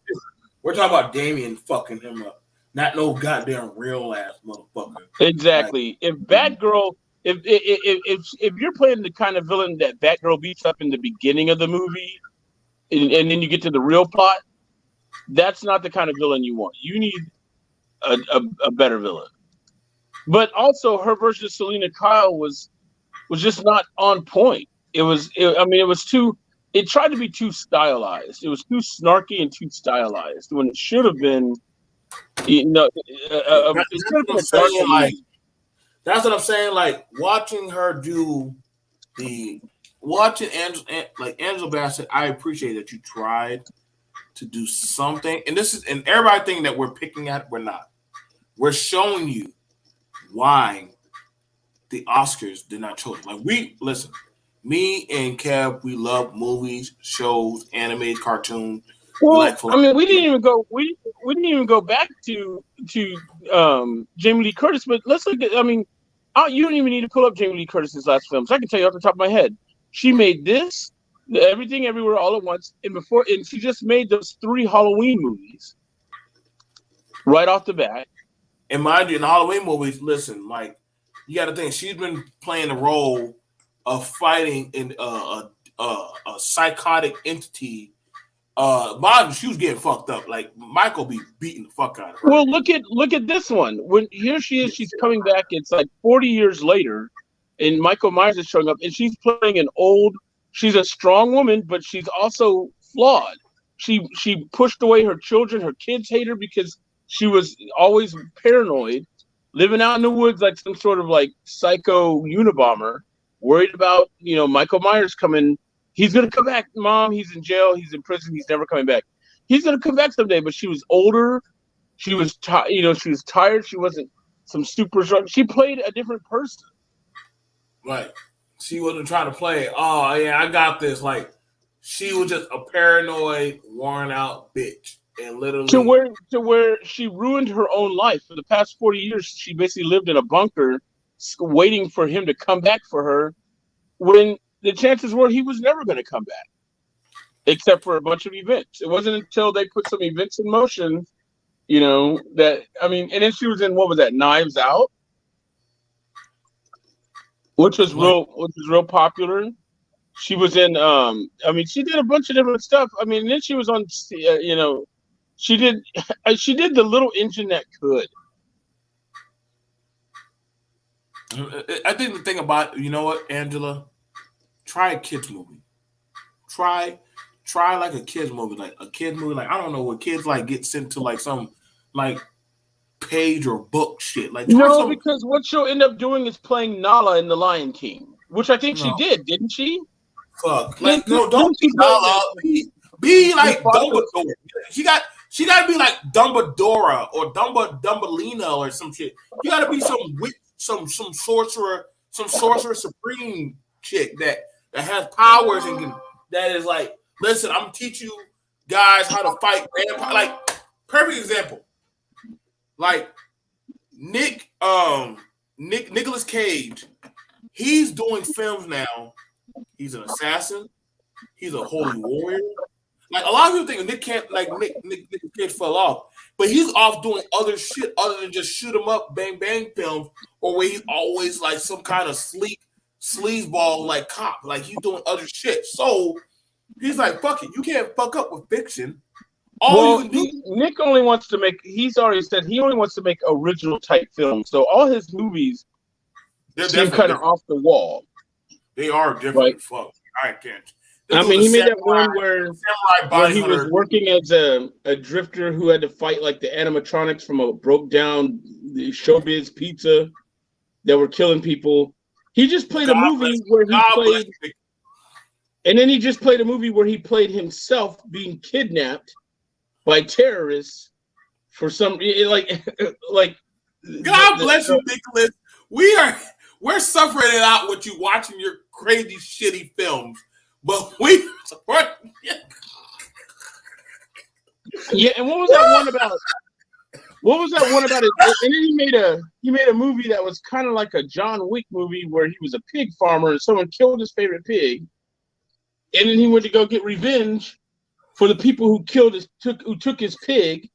Speaker 1: We're talking about Damien fucking him up, not no goddamn real ass motherfucker.
Speaker 2: Exactly. If Batgirl, if you're playing the kind of villain that Batgirl beats up in the beginning of the movie, and then you get to the real plot, that's not the kind of villain you want. You need a better villain. But also, her version of Selena Kyle was just not on point. It was too. It tried to be too stylized. It was too snarky and too stylized when it should have been. It should have been a dark movie.
Speaker 1: That's what I'm saying. Like watching her do Angela Bassett. I appreciate that you tried to do something, and everybody think that we're picking at. We're not. We're showing you why the Oscars did not choose. Like listen, me and Kev, we love movies, shows, animated cartoons.
Speaker 2: Well, we didn't even go. We didn't even go back to Jamie Lee Curtis. But let's look at. You don't even need to pull up Jamie Lee Curtis's last films. I can tell you off the top of my head. She made this, Everything, Everywhere, All at Once, and she just made those 3 Halloween movies right off the bat.
Speaker 1: And mind you, in the Halloween movies, listen, like you got to think she's been playing the role of fighting in a psychotic entity. Mind you, she was getting fucked up. Like Michael be beating the fuck out of her.
Speaker 2: Well, look at this one. When here she is, she's coming back. It's like 40 years later, and Michael Myers is showing up, and she's playing an old. She's a strong woman, but she's also flawed. She pushed away her children. Her kids hate her because she was always paranoid, living out in the woods like some sort of like psycho Unabomber, worried about Michael Myers coming. He's gonna come back, Mom. He's in jail. He's in prison. He's never coming back. He's gonna come back someday. But she was older. She was she was tired. She wasn't some super strong. She played a different person.
Speaker 1: Right. She wasn't trying to play. Oh yeah, I got this. Like she was just a paranoid, worn out bitch, and literally
Speaker 2: to where she ruined her own life for the past 40 years. She basically lived in a bunker, waiting for him to come back for her. When the chances were he was never going to come back, except for a bunch of events. It wasn't until they put some events in motion, and then she was in, what was that, Knives Out, which was real popular. She was in, she did a bunch of different stuff. And then she was on, she did the little engine that could.
Speaker 1: I think the thing about, you know what, Angela, try a kids movie. Try like a kids movie, like I don't know what kids like get sent to like some like page or book shit. Like
Speaker 2: because what she'll end up doing is playing Nala in The Lion King, which I think she did, didn't she?
Speaker 1: Fuck, like no, don't be Nala. Be like Dumbledore. She got to be like Dumbledore or Dumbledina or some shit. You got to be some witch, some sorcerer supreme chick that has powers and that is like, listen, I'm gonna teach you guys how to fight vampire. Like, perfect example. Like Nicolas Cage, he's doing films now. He's an assassin. He's a holy warrior. Like a lot of people think Nick Cage fell off, but he's off doing other shit other than just shoot 'em up, bang bang films, or where he's always like some kind of sleazeball like cop. Like he's doing other shit. So he's like, fuck it, you can't fuck up with fiction. All you can do.
Speaker 2: Nick only wants to make. He's already said he only wants to make original type films. So all his movies seem kind of off the wall.
Speaker 1: They are different.
Speaker 2: Right?
Speaker 1: Fuck, I can't.
Speaker 2: I mean, he made that one where he was working as a drifter who had to fight like the animatronics from a broke down Showbiz Pizza that were killing people. He just played a movie where he played, and then he just played a movie where he played himself being kidnapped by terrorists for some like.
Speaker 1: God bless you, Nicholas. We're suffering it out with you watching your crazy shitty films, but
Speaker 2: yeah. And what was that one about? What was that one about it? And then he made a movie that was kind of like a John Wick movie where he was a pig farmer and someone killed his favorite pig, and then he went to go get revenge for the people who took his pig.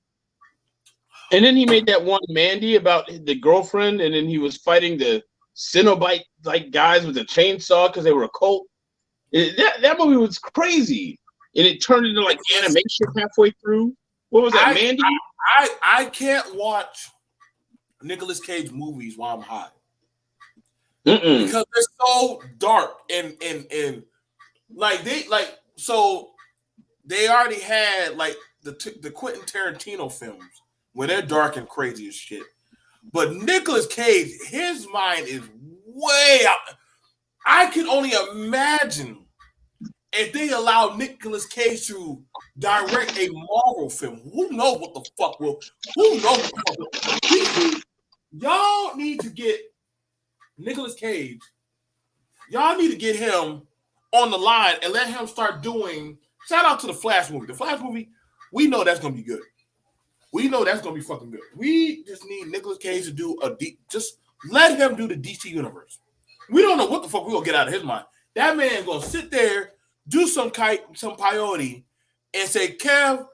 Speaker 2: And then he made that one Mandy about the girlfriend, and then he was fighting the Cenobite like guys with a chainsaw because they were a cult. That movie was crazy, and it turned into like animation halfway through. What was that, Mandy?
Speaker 1: I can't watch Nicolas Cage movies while I'm high because they're so dark and like they already had like the Quentin Tarantino films where they're dark and crazy as shit. But Nicolas Cage, his mind is way out. I can only imagine if they allow Nicolas Cage to direct a Marvel film. Who knows what the fuck will? Who knows what the fuck will? Y'all need to get Nicolas Cage. Y'all need to get him on the line and let him start doing. Shout out to the Flash movie. The Flash movie, we know that's gonna be good. We know that's gonna be fucking good. We just need Nicolas Cage to do just let him do the DC universe. We don't know what the fuck we're gonna get out of his mind. That man gonna sit there, do some peyote, and say, Kev,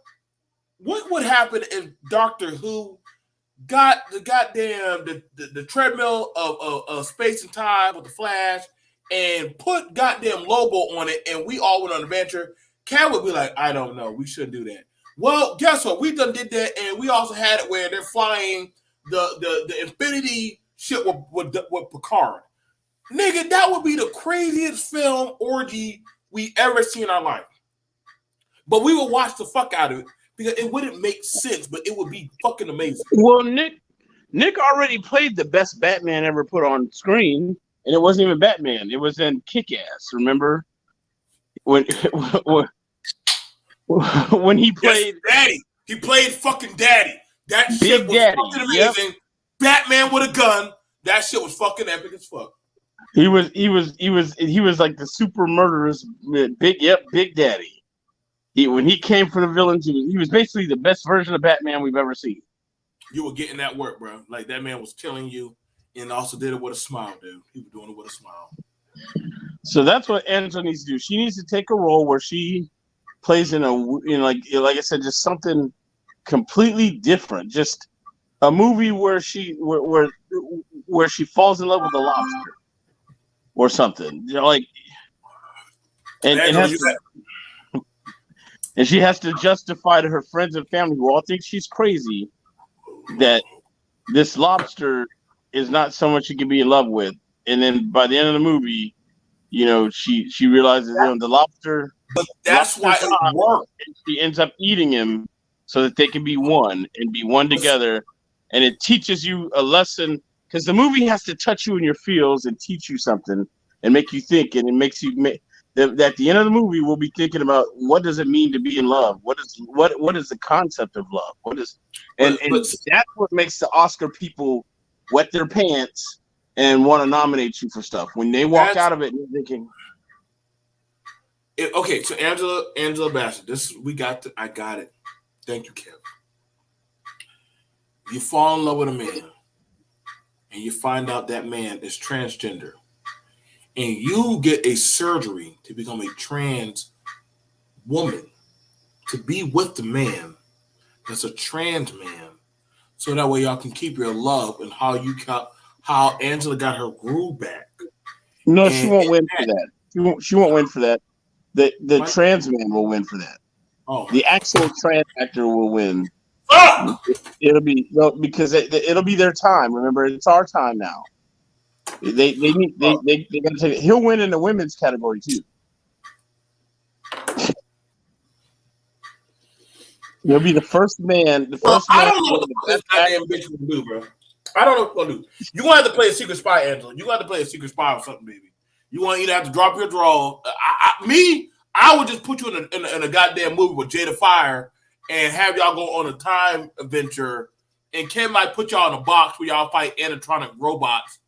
Speaker 1: what would happen if Doctor Who got the goddamn the treadmill of space and time with the Flash and put goddamn Lobo on it and we all went on an adventure? Kev would be like, I don't know, we shouldn't do that. Well, guess what? We done did that, and we also had it where they're flying the Infinity ship with Picard. Nigga, that would be the craziest film orgy we ever seen in our life. But we would watch the fuck out of it because it wouldn't make sense, but it would be fucking amazing.
Speaker 2: Well, Nick already played the best Batman ever put on screen, and it wasn't even Batman. It was in Kick-Ass, remember? When he played
Speaker 1: Daddy. He played fucking Daddy. That shit was fucking amazing. Yep. Batman with a gun. That shit was fucking epic as fuck.
Speaker 2: He was like the super murderous Big Daddy. When he came for the villains, he was basically the best version of Batman we've ever seen.
Speaker 1: You were getting that work, bro. Like that man was killing you and also did it with a smile, dude. He was doing it with a smile.
Speaker 2: So that's what Angela needs to do. She needs to take a role where she plays in like I said, just something completely different. Just a movie where she falls in love with a lobster or something. You know, like and she has to justify to her friends and family who all think she's crazy that this lobster is not someone she can be in love with. And then by the end of the movie, you know, she realizes the lobster.
Speaker 1: But that's why it worked.
Speaker 2: She ends up eating him so that they can be one and be one together. And it teaches you a lesson because the movie has to touch you in your feels and teach you something and make you think. And it makes you at the end of the movie, we'll be thinking about what does it mean to be in love? What is the concept of love? And that's what makes the Oscar people wet their pants and want to nominate you for stuff. When they walk out of it and they're thinking.
Speaker 1: Okay, so Angela Bassett, I got it. Thank you, Kev. You fall in love with a man, and you find out that man is transgender, and you get a surgery to become a trans woman to be with the man that's a trans man, so that way y'all can keep your love and how Angela got her groove back.
Speaker 2: No, she won't win for that. She won't win for that. The trans man will win for that.
Speaker 1: Oh my
Speaker 2: The actual trans actor will win.
Speaker 1: fuck!
Speaker 2: It'll be because it'll be their time. Remember, it's our time now. They need they got to take it. He'll win in the women's category too. He'll be the first man. The
Speaker 1: Well,
Speaker 2: first
Speaker 1: I
Speaker 2: man
Speaker 1: don't
Speaker 2: to
Speaker 1: know what
Speaker 2: win
Speaker 1: the
Speaker 2: the
Speaker 1: fuck this
Speaker 2: best actor.
Speaker 1: goddamn bitch gonna do, bro. I don't know what gonna do. You gonna have to play a secret spy, Angela. You gonna have to play a secret spy or something, baby. You want to either have to drop your draw. I would just put you in a goddamn movie with Jada Fire and have y'all go on a time adventure, and Ken might put y'all in a box where y'all fight animatronic robots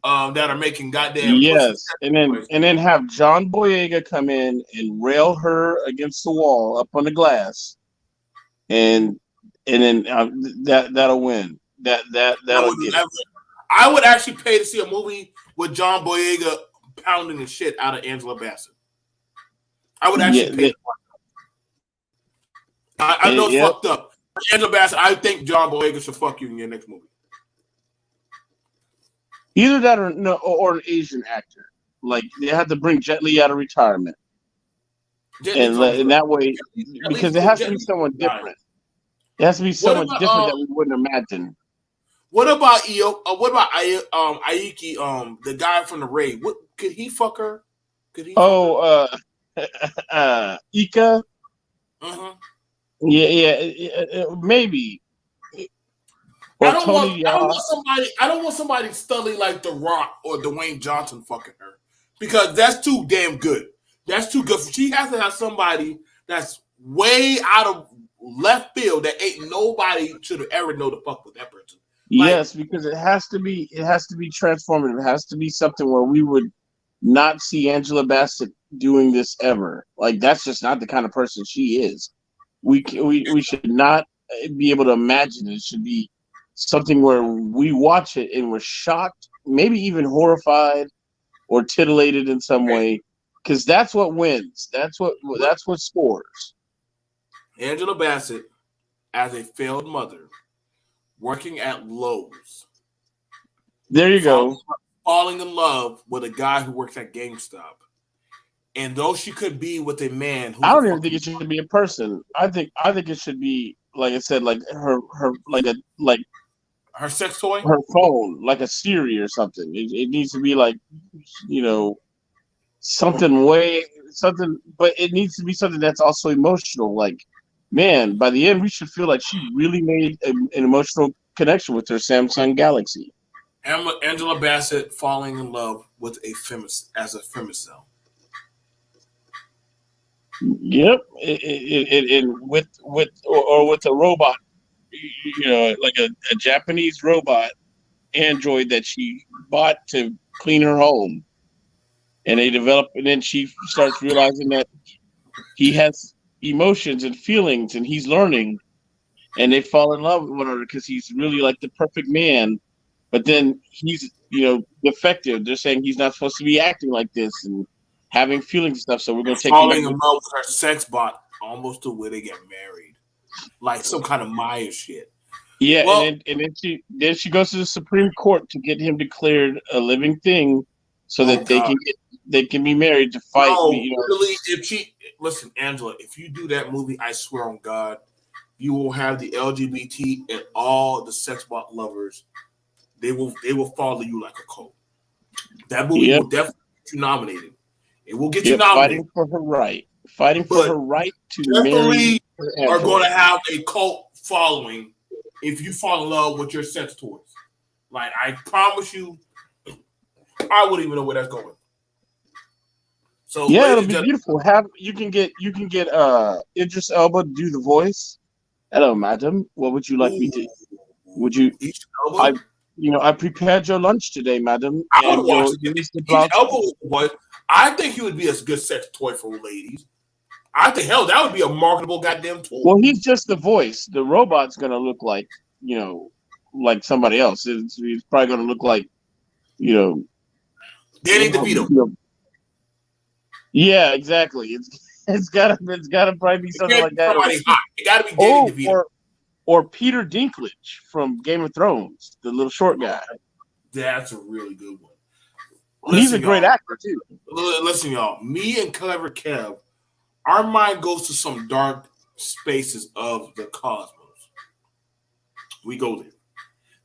Speaker 1: that are making goddamn pussy.
Speaker 2: Yes, and then have John Boyega come in and rail her against the wall up on the glass, and then that'll win. That'll get it.
Speaker 1: I would actually pay to see a movie with John Boyega pounding the shit out of Angela Bassett. I would actually pay. I know it's fucked up. Angela Bassett, I think John Boyega should fuck you in your next movie.
Speaker 2: Either that or an Asian actor. Like they have to bring Jet Li out of retirement, and that way, because it has to be someone different. It has to be someone different that we wouldn't imagine.
Speaker 1: What about Aiki, the guy from the raid? What could he fuck her? Could he?
Speaker 2: Ika.
Speaker 1: Mm-hmm.
Speaker 2: Yeah, maybe. Or
Speaker 1: I don't
Speaker 2: Tony.
Speaker 1: I don't want somebody study like The Rock or Dwayne Johnson fucking her because that's too damn good. That's too good. She has to have somebody that's way out of left field that ain't nobody should have ever know to fuck with that person.
Speaker 2: Yes, because it has to be transformative. It has to be something where we would not see Angela Bassett doing this ever. Like that's just not the kind of person she is. We should not be able to imagine it. It should be something where we watch it and we're shocked, maybe even horrified or titillated in some way, because that's what wins. That's what scores.
Speaker 1: Angela Bassett, as a failed mother, working at Lowe's.
Speaker 2: There you go.
Speaker 1: Falling in love with a guy who works at GameStop. And though she could be with a man who
Speaker 2: I don't even think it should be a person. I think it should be, like I said, like her
Speaker 1: her sex toy,
Speaker 2: her phone, like a Siri or something. It needs to be like, something, but it needs to be something that's also emotional. Like, man, by the end, we should feel like she really made an emotional connection with her Samsung Galaxy.
Speaker 1: Angela Bassett falling in love with a femicide.
Speaker 2: Yep, with a robot, like a Japanese robot android that she bought to clean her home, and then she starts realizing that he has emotions and feelings, and he's learning, and they fall in love with one another because he's really like the perfect man, but then he's defective. They're saying he's not supposed to be acting like this and having feelings and stuff. So we're going to take
Speaker 1: falling in love with her sex bot almost to where they get married, like some kind of Maya shit.
Speaker 2: Yeah, well, and then she goes to the Supreme Court to get him declared a living thing, so that they can be married to fight.
Speaker 1: No, really, listen, Angela, if you do that movie, I swear on God, you will have the LGBT and all the sex bot lovers. They will follow you like a cult. That movie will definitely get you nominated. It will get you nominated.
Speaker 2: Fighting for her right to marry.
Speaker 1: Are going to have a cult following if you fall in love with your sex toys. Like, I promise you, I wouldn't even know where that's going. So
Speaker 2: yeah, it'll be beautiful. You can get Idris Elba to do the voice. Hello, madam. What would you like me to? Would you? I prepared your lunch today, madam.
Speaker 1: I would watch Idris Elba. I think he would be a good sex toy for ladies. I think that would be a marketable goddamn tool.
Speaker 2: Well, he's just the voice. The robot's gonna look like like somebody else. He's probably gonna look like
Speaker 1: Danny DeVito.
Speaker 2: Yeah, exactly. It's gotta probably be something like that.
Speaker 1: It gotta be Danny DeVito.
Speaker 2: Or Peter Dinklage from Game of Thrones, the little short guy.
Speaker 1: That's a really good one.
Speaker 2: He's a great actor too.
Speaker 1: Listen, y'all. Me and Clever Kev, our mind goes to some dark spaces of the cosmos. We go there.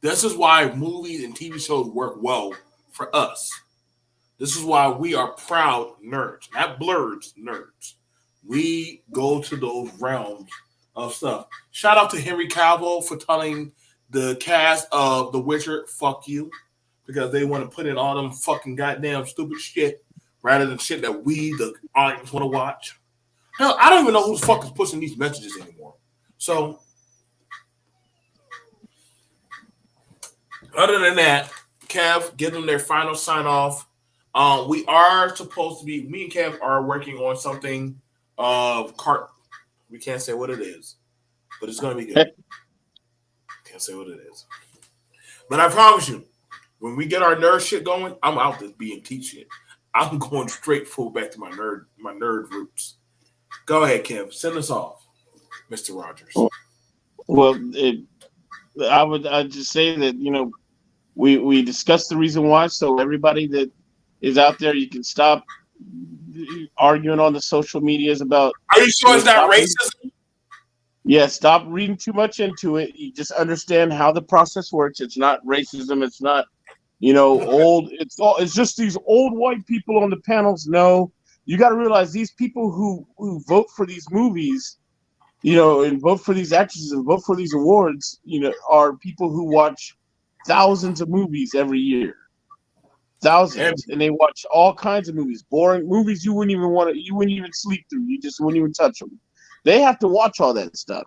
Speaker 1: This is why movies and TV shows work well for us. This is why we are proud nerds, not blurs nerds. We go to those realms of stuff. Shout out to Henry Cavill for telling the cast of The Witcher, fuck you, because they want to put in all them fucking goddamn stupid shit rather than shit that we, the audience, want to watch. Hell, I don't even know who the fuck is pushing these messages anymore. So, other than that, Kev, give them their final sign off. We are supposed to be, me and Kev are working on something we can't say what it is, but it's going to be good. Can't say what it is. But I promise you, when we get our nerd shit going, I'm out this B&T shit. I'm going straight full back to my nerd roots. Go ahead, Kev. Send us off, Mr. Rogers.
Speaker 2: Well, I'd just say that, we discussed the reason why. So everybody that is out there, you can stop arguing on the social medias about.
Speaker 1: Are you sure it's not racism?
Speaker 2: Yeah, stop reading too much into it. You just understand how the process works. It's not racism. It's not, old. It's just these old white people on the panels. No, you got to realize these people who vote for these movies, and vote for these actresses and vote for these awards, are people who watch thousands of movies every year. Thousands. And they watch all kinds of movies. Boring movies you wouldn't even sleep through. You just wouldn't even touch them. They have to watch all that stuff.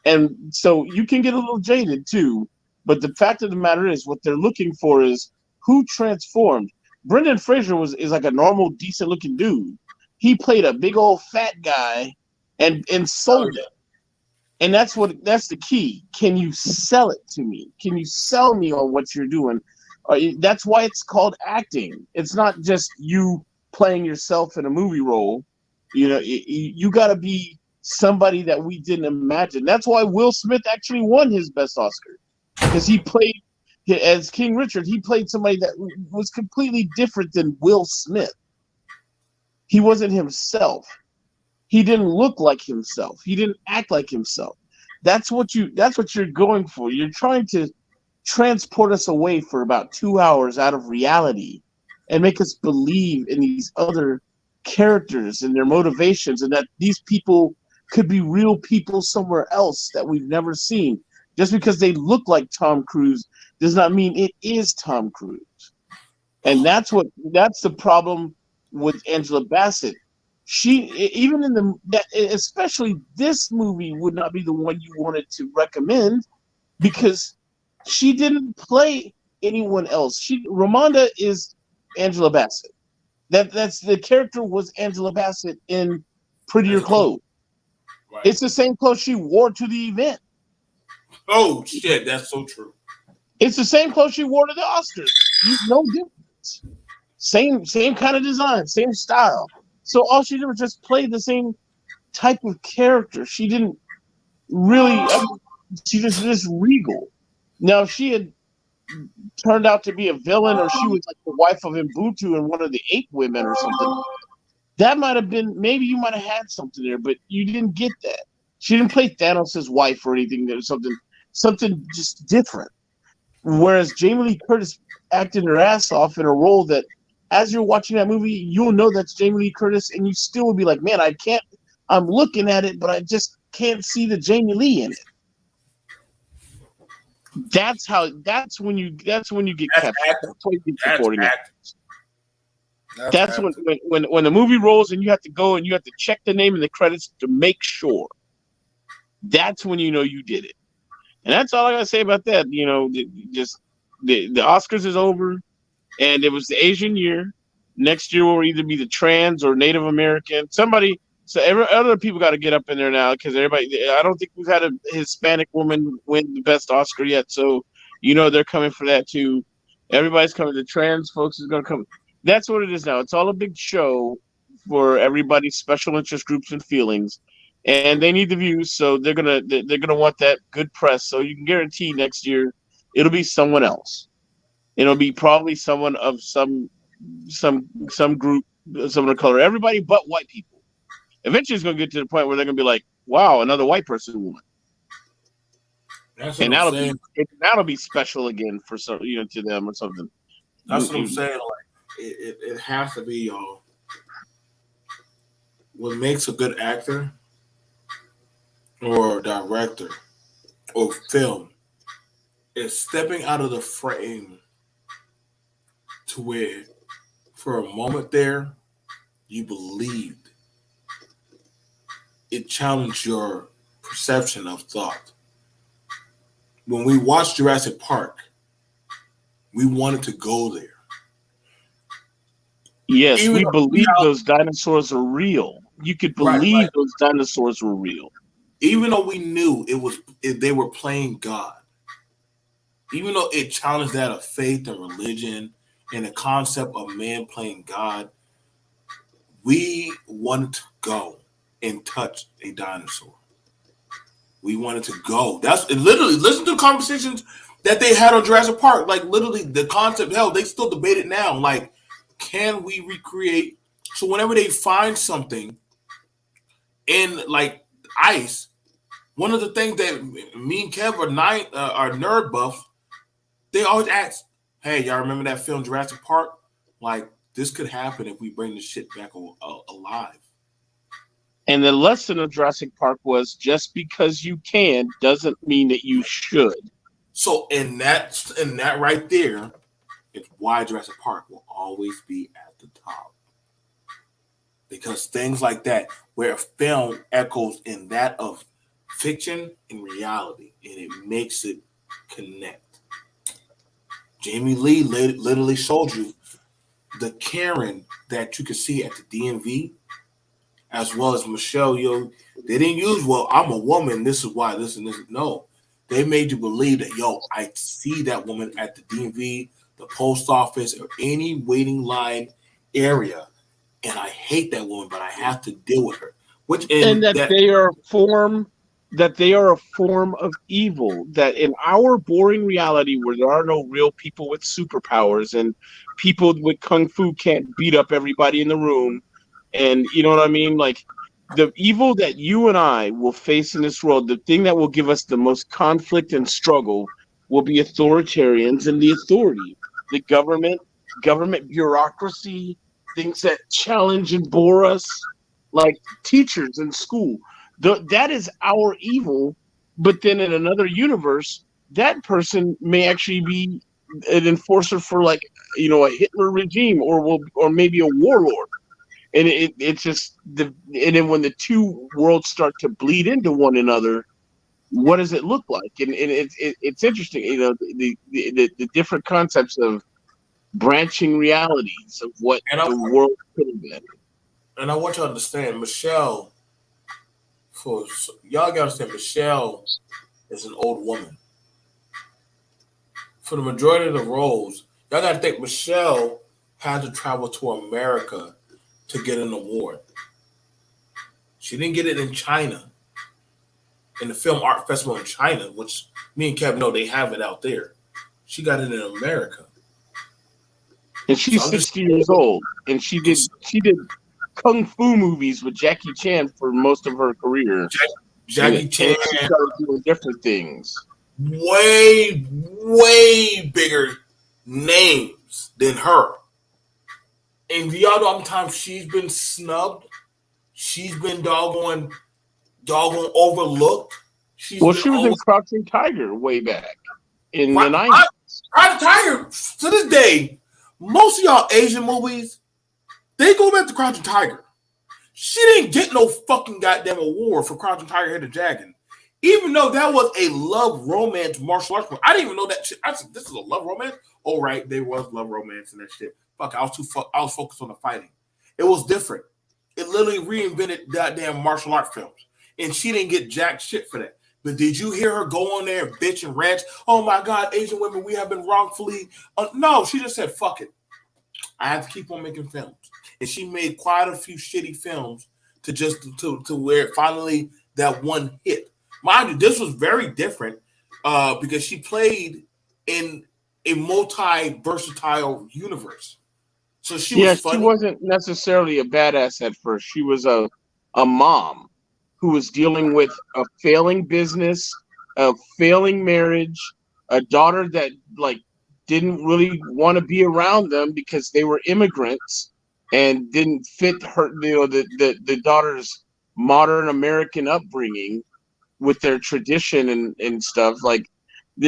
Speaker 2: And so you can get a little jaded too. But the fact of the matter is, what they're looking for is who transformed. Brendan Fraser is like a normal, decent looking dude. He played a big old fat guy and sold it. And that's the key. Can you sell it to me? Can you sell me on what you're doing? That's why it's called acting. It's not just you playing yourself in a movie role. You got to be somebody that we didn't imagine. That's why Will Smith actually won his best Oscar, because he played as King Richard. He played somebody that was completely different than Will Smith. He wasn't himself. He didn't look like himself. He didn't act like himself. That's what you're going for. You're trying to transport us away for about 2 hours out of reality and make us believe in these other characters and their motivations, and that these people could be real people somewhere else that we've never seen. Just because they look like Tom Cruise does not mean it is Tom Cruise. And that's the problem with Angela Bassett. She, even especially this movie would not be the one you wanted to recommend, because she didn't play anyone else. Ramonda is Angela Bassett. That's the character was Angela Bassett in Prettier Clothes. Right. It's the same clothes she wore to the event.
Speaker 1: Oh shit, that's so true.
Speaker 2: It's the same clothes she wore to the Oscars. No difference. Same kind of design, same style. So all she did was just play the same type of character. She didn't really. She just regal. Now, if she had turned out to be a villain, or she was like the wife of Mbutu and one of the 8 women or something, that might have been, maybe you might have had something there, but you didn't get that. She didn't play Thanos' wife or anything. There was something just different. Whereas Jamie Lee Curtis acted her ass off in a role that, as you're watching that movie, you'll know that's Jamie Lee Curtis, and you still will be like, man, I'm looking at it, but I just can't see the Jamie Lee in it. That's when you get captured. That's when you get supporting actors. That's when the movie rolls and you have to go and you have to check the name in the credits to make sure. That's when you know you did it. And that's all I gotta say about that. The Oscars is over, and it was the Asian year. Next year will either be the trans or Native American. Somebody. So other people got to get up in there now, because everybody. I don't think we've had a Hispanic woman win the best Oscar yet. So they're coming for that too. Everybody's coming. The trans folks is going to come. That's what it is now. It's all a big show for everybody's special interest groups and feelings, and they need the views. So they're gonna want that good press. So you can guarantee next year it'll be someone else. It'll be probably someone of some group, someone of color. Everybody but white people. Eventually, it's going to get to the point where they're going to be like, "Wow, another white person won,"
Speaker 1: That's what
Speaker 2: and
Speaker 1: I'm saying.
Speaker 2: that'll be special again for some, to them or something.
Speaker 1: That's what I'm saying. Like it has to be, y'all. What makes a good actor or director or film is stepping out of the frame to where, for a moment there, you believed it challenged your perception of thought. When we watched Jurassic Park, we wanted to go there.
Speaker 2: Yes,
Speaker 1: Even
Speaker 2: we
Speaker 1: though,
Speaker 2: believe those dinosaurs are real. You could
Speaker 1: right,
Speaker 2: believe those dinosaurs were real.
Speaker 1: even though we knew they were playing God, even though it challenged that of faith and religion and the concept of man playing God, we wanted to go and touch a dinosaur. We wanted to go. That's literally listen to the conversations that they had on Jurassic Park. Like literally the concept, hell, they still debate it now. Like, can we recreate? So whenever they find something in like ice, one of the things that me and Kev are nerd buffs, they always ask, "Hey, y'all remember that film Jurassic Park? Like this could happen if we bring this shit back alive."
Speaker 2: And the lesson of Jurassic Park was just because you can doesn't mean that you should.
Speaker 1: So in that right there, it's why Jurassic Park will always be at the top. Because things like that, where a film echoes in that of fiction and reality, and it makes it connect. Jamie Lee literally showed you the Karen that you could see at the DMV, as well as Michelle. They didn't use, well, I'm a woman, this is why, this and this. No, they made you believe that, I see that woman at the DMV, the post office, or any waiting line area, and I hate that woman, but I have to deal with her. Which
Speaker 2: And
Speaker 1: in
Speaker 2: that
Speaker 1: that
Speaker 2: they are a form of evil, that in our boring reality where there are no real people with superpowers and people with kung fu can't beat up everybody in the room, and you know what I mean, like the evil that you and I will face in this world, the thing that will give us the most conflict and struggle will be authoritarians and the authority, the government bureaucracy, things that challenge and bore us, like teachers in school. That is our evil. But then in another universe, that person may actually be an enforcer for, like, a Hitler regime, or maybe a warlord. And it's just and then when the two worlds start to bleed into one another, what does it look like? And it's interesting, the different concepts of branching realities of what
Speaker 1: and I
Speaker 2: the world could have been.
Speaker 1: and I want you to understand, Michelle. For y'all gotta understand, Michelle is an old woman. For the majority of the roles, y'all gotta think Michelle had to travel to America to get an award. She didn't get it in China, in the Film Art Festival in China, which me and Kevin know they have it out there. She got it in America.
Speaker 2: And
Speaker 1: So
Speaker 2: she's
Speaker 1: I'm just
Speaker 2: 60 years old, and she did kung fu movies with Jackie Chan for most of her career, and
Speaker 1: Jackie Chan,
Speaker 2: and she started doing different things.
Speaker 1: way, way bigger names than her. And y'all know how many times she's been snubbed? She's been doggone overlooked. She's
Speaker 2: Well,
Speaker 1: been
Speaker 2: she was in
Speaker 1: always
Speaker 2: Crouching Tiger way back in the
Speaker 1: right.
Speaker 2: 90s.
Speaker 1: Private Tiger to this day. Most of y'all Asian movies, they go back to Crouching Tiger. She didn't get no fucking goddamn award for Crouching Tiger, Hidden Dragon. Even though that was a love romance martial arts movie. I didn't even know that shit. I said, this is a love romance? Oh, right. There was love romance and that shit. Fuck, I was focused on the fighting. It was different. It literally reinvented goddamn martial art films. And she didn't get jack shit for that. But did you hear her go on there and bitch and rant? Oh my God, Asian women, we have been wrongfully. No, she just said, fuck it. I have to keep on making films. And she made quite a few shitty films to just to where finally that one hit. Mind you, this was very different because she played in a multi-versatile universe. So she was
Speaker 2: Yeah, she
Speaker 1: funny.
Speaker 2: wasn't necessarily a badass at first. She was a a mom who was dealing with a failing business, a failing marriage, a daughter that like didn't really want to be around them because they were immigrants and didn't fit her, the daughter's modern American upbringing with their tradition and stuff. Like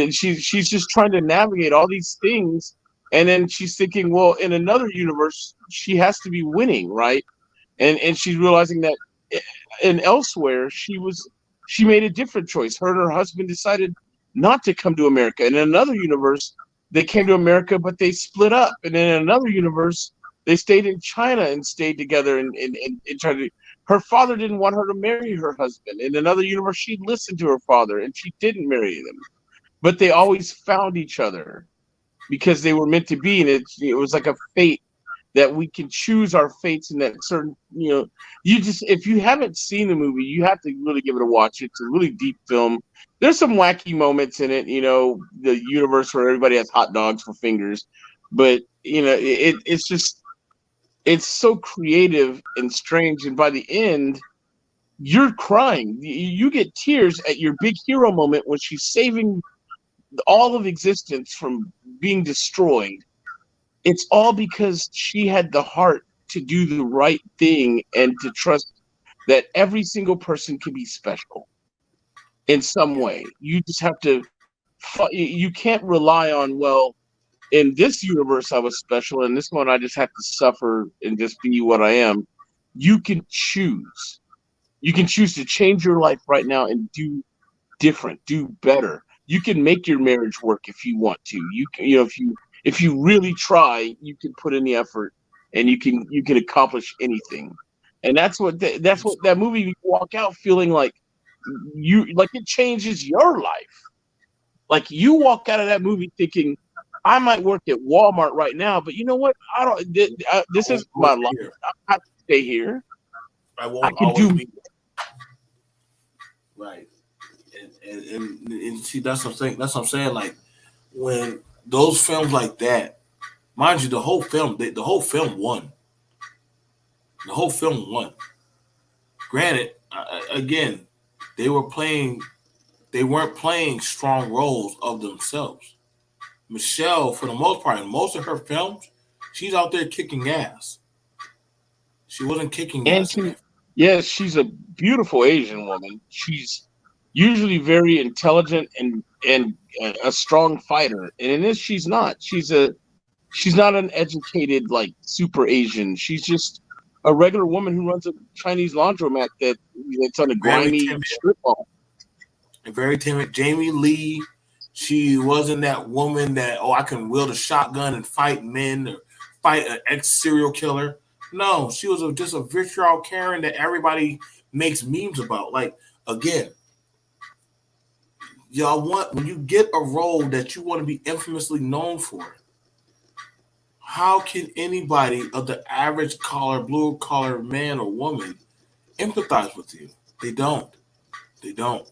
Speaker 2: she's just trying to navigate all these things, and then she's thinking, well, in another universe, she has to be winning, right? And she's realizing that and elsewhere she made a different choice. Her and her husband decided not to come to America. And in another universe, they came to America, but they split up. And in another universe, they stayed in China and stayed together and tried to. Her father didn't want her to marry her husband. In another universe, she listened to her father and she didn't marry them. But they always found each other because they were meant to be. And it was like a fate that we can choose our fates in that certain, you just, if you haven't seen the movie, you have to really give it a watch. It's a really deep film. There's some wacky moments in it, the universe where everybody has hot dogs for fingers, but it's just, it's so creative and strange. And by the end, you're crying. You get tears at your big hero moment when she's saving all of existence from being destroyed. It's all because she had the heart to do the right thing and to trust that every single person can be special in some way. You just have to, you can't rely on, well, in this universe I was special, and this one I just have to suffer and just be what I am. You can choose. You can choose to change your life right now and do different, do better. You can make your marriage work if you want to. You can, if you really try, you can put in the effort, and you can accomplish anything. And that's what that movie, you walk out feeling like it changes your life. Like you walk out of that movie thinking, I might work at Walmart right now, but you know what? I don't. This is my life. I have to stay here.
Speaker 1: I won't
Speaker 2: can
Speaker 1: always
Speaker 2: do
Speaker 1: be right. And see, that's what I'm saying. That's what I'm saying. Like when those films like that, mind you, the whole film won. The whole film won. Granted, again, they were playing. They weren't playing strong roles of themselves. Michelle, for the most part, in most of her films, she's out there kicking ass. She wasn't kicking
Speaker 2: And
Speaker 1: ass in that.
Speaker 2: yes, she's a beautiful Asian woman. She's usually very intelligent and a strong fighter. And in this, she's not. She's not an educated like super Asian. She's just a regular woman who runs a Chinese laundromat that's on a
Speaker 1: Very
Speaker 2: grimy
Speaker 1: timid.
Speaker 2: strip mall.
Speaker 1: Very timid. Jamie Lee, she wasn't that woman that, oh, I can wield a shotgun and fight men or fight an ex serial killer. No, she was just a vitriol Karen that everybody makes memes about. Like, again, y'all want, when you get a role that you want to be infamously known for, how can anybody of the average collar, blue collar man or woman empathize with you? They don't. They don't.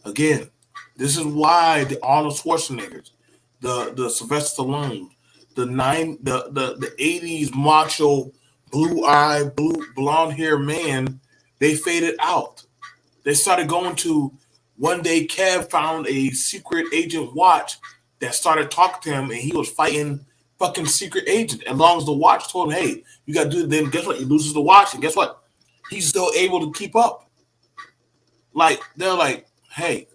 Speaker 1: Again, this is why the Arnold Schwarzeneggers, the Sylvester Stallone, the 80s macho, blue-eyed, blonde hair man, they faded out. They started going to, one day Kev found a secret agent watch that started talking to him, and he was fighting fucking secret agent. As long as the watch told him, hey, you got to do it, then guess what? He loses the watch, and guess what? He's still able to keep up. Like, they're like, hey,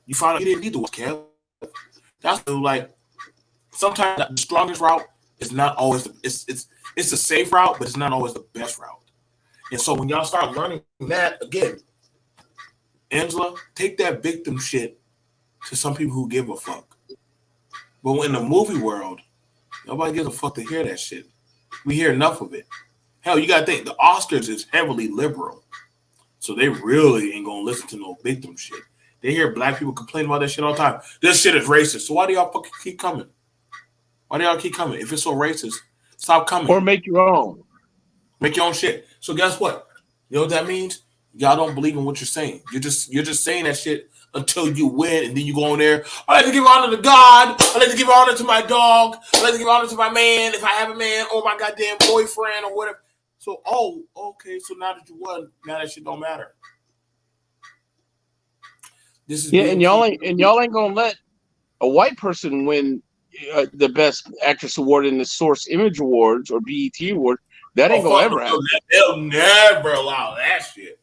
Speaker 1: you found out you didn't need the watch, Kev. That's like, sometimes the strongest route is not always it's a safe route, but it's not always the best route. And so when y'all start learning that, again, Angela, take that victim shit to some people who give a fuck. But in the movie world, nobody gives a fuck to hear that shit. We hear enough of it. Hell, you gotta think the Oscars is heavily liberal. So they really ain't gonna listen to no victim shit. They hear black people complain about that shit all the time. This shit is racist. So why do y'all fucking keep coming? Why do y'all keep coming? If it's so racist, stop coming.
Speaker 2: Or make your own.
Speaker 1: Make your own shit. So guess what? You know what that means? Y'all don't believe in what you're saying. You're just saying that shit until you win, and then you go in there. I like to give honor to God. I like to give honor to my dog. I like to give honor to my man if I have a man, or my goddamn boyfriend, or whatever. So, oh, okay. So now that you won, now that shit don't matter. This is
Speaker 2: Yeah,
Speaker 1: being
Speaker 2: y'all ain't gonna let a white person win the Best Actress Award in the Source Image Awards or BET Award. That
Speaker 1: Oh,
Speaker 2: ain't gonna
Speaker 1: fuck
Speaker 2: ever
Speaker 1: no,
Speaker 2: happen.
Speaker 1: they'll never allow that shit.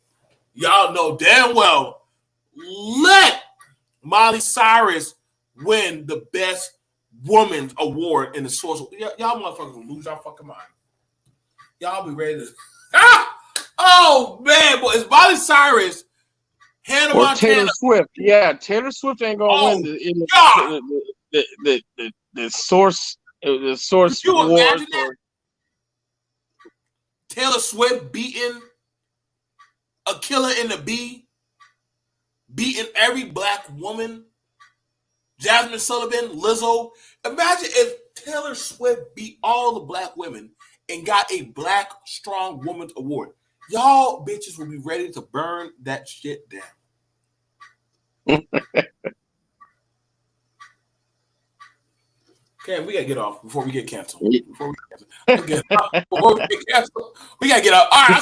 Speaker 1: Y'all know damn well. Let Miley Cyrus win the Best Woman Award in the Source. Y'all motherfuckers will lose y'all fucking mind. Y'all be ready to. Ah! Oh man, boy, it's Miley Cyrus, Hannah
Speaker 2: Or
Speaker 1: Montana.
Speaker 2: Taylor Swift. Yeah, Taylor Swift ain't gonna win
Speaker 1: God!
Speaker 2: the Source
Speaker 1: Could you
Speaker 2: Awards
Speaker 1: imagine that? Taylor Swift beating a Killer in the Bee, beating every black woman, Jasmine Sullivan, Lizzo. Imagine if Taylor Swift beat all the black women and got a Black Strong Woman Award. Y'all bitches will be ready to burn that shit down. Okay, we gotta get off before we get canceled. Before we get canceled. We gotta get off. All right.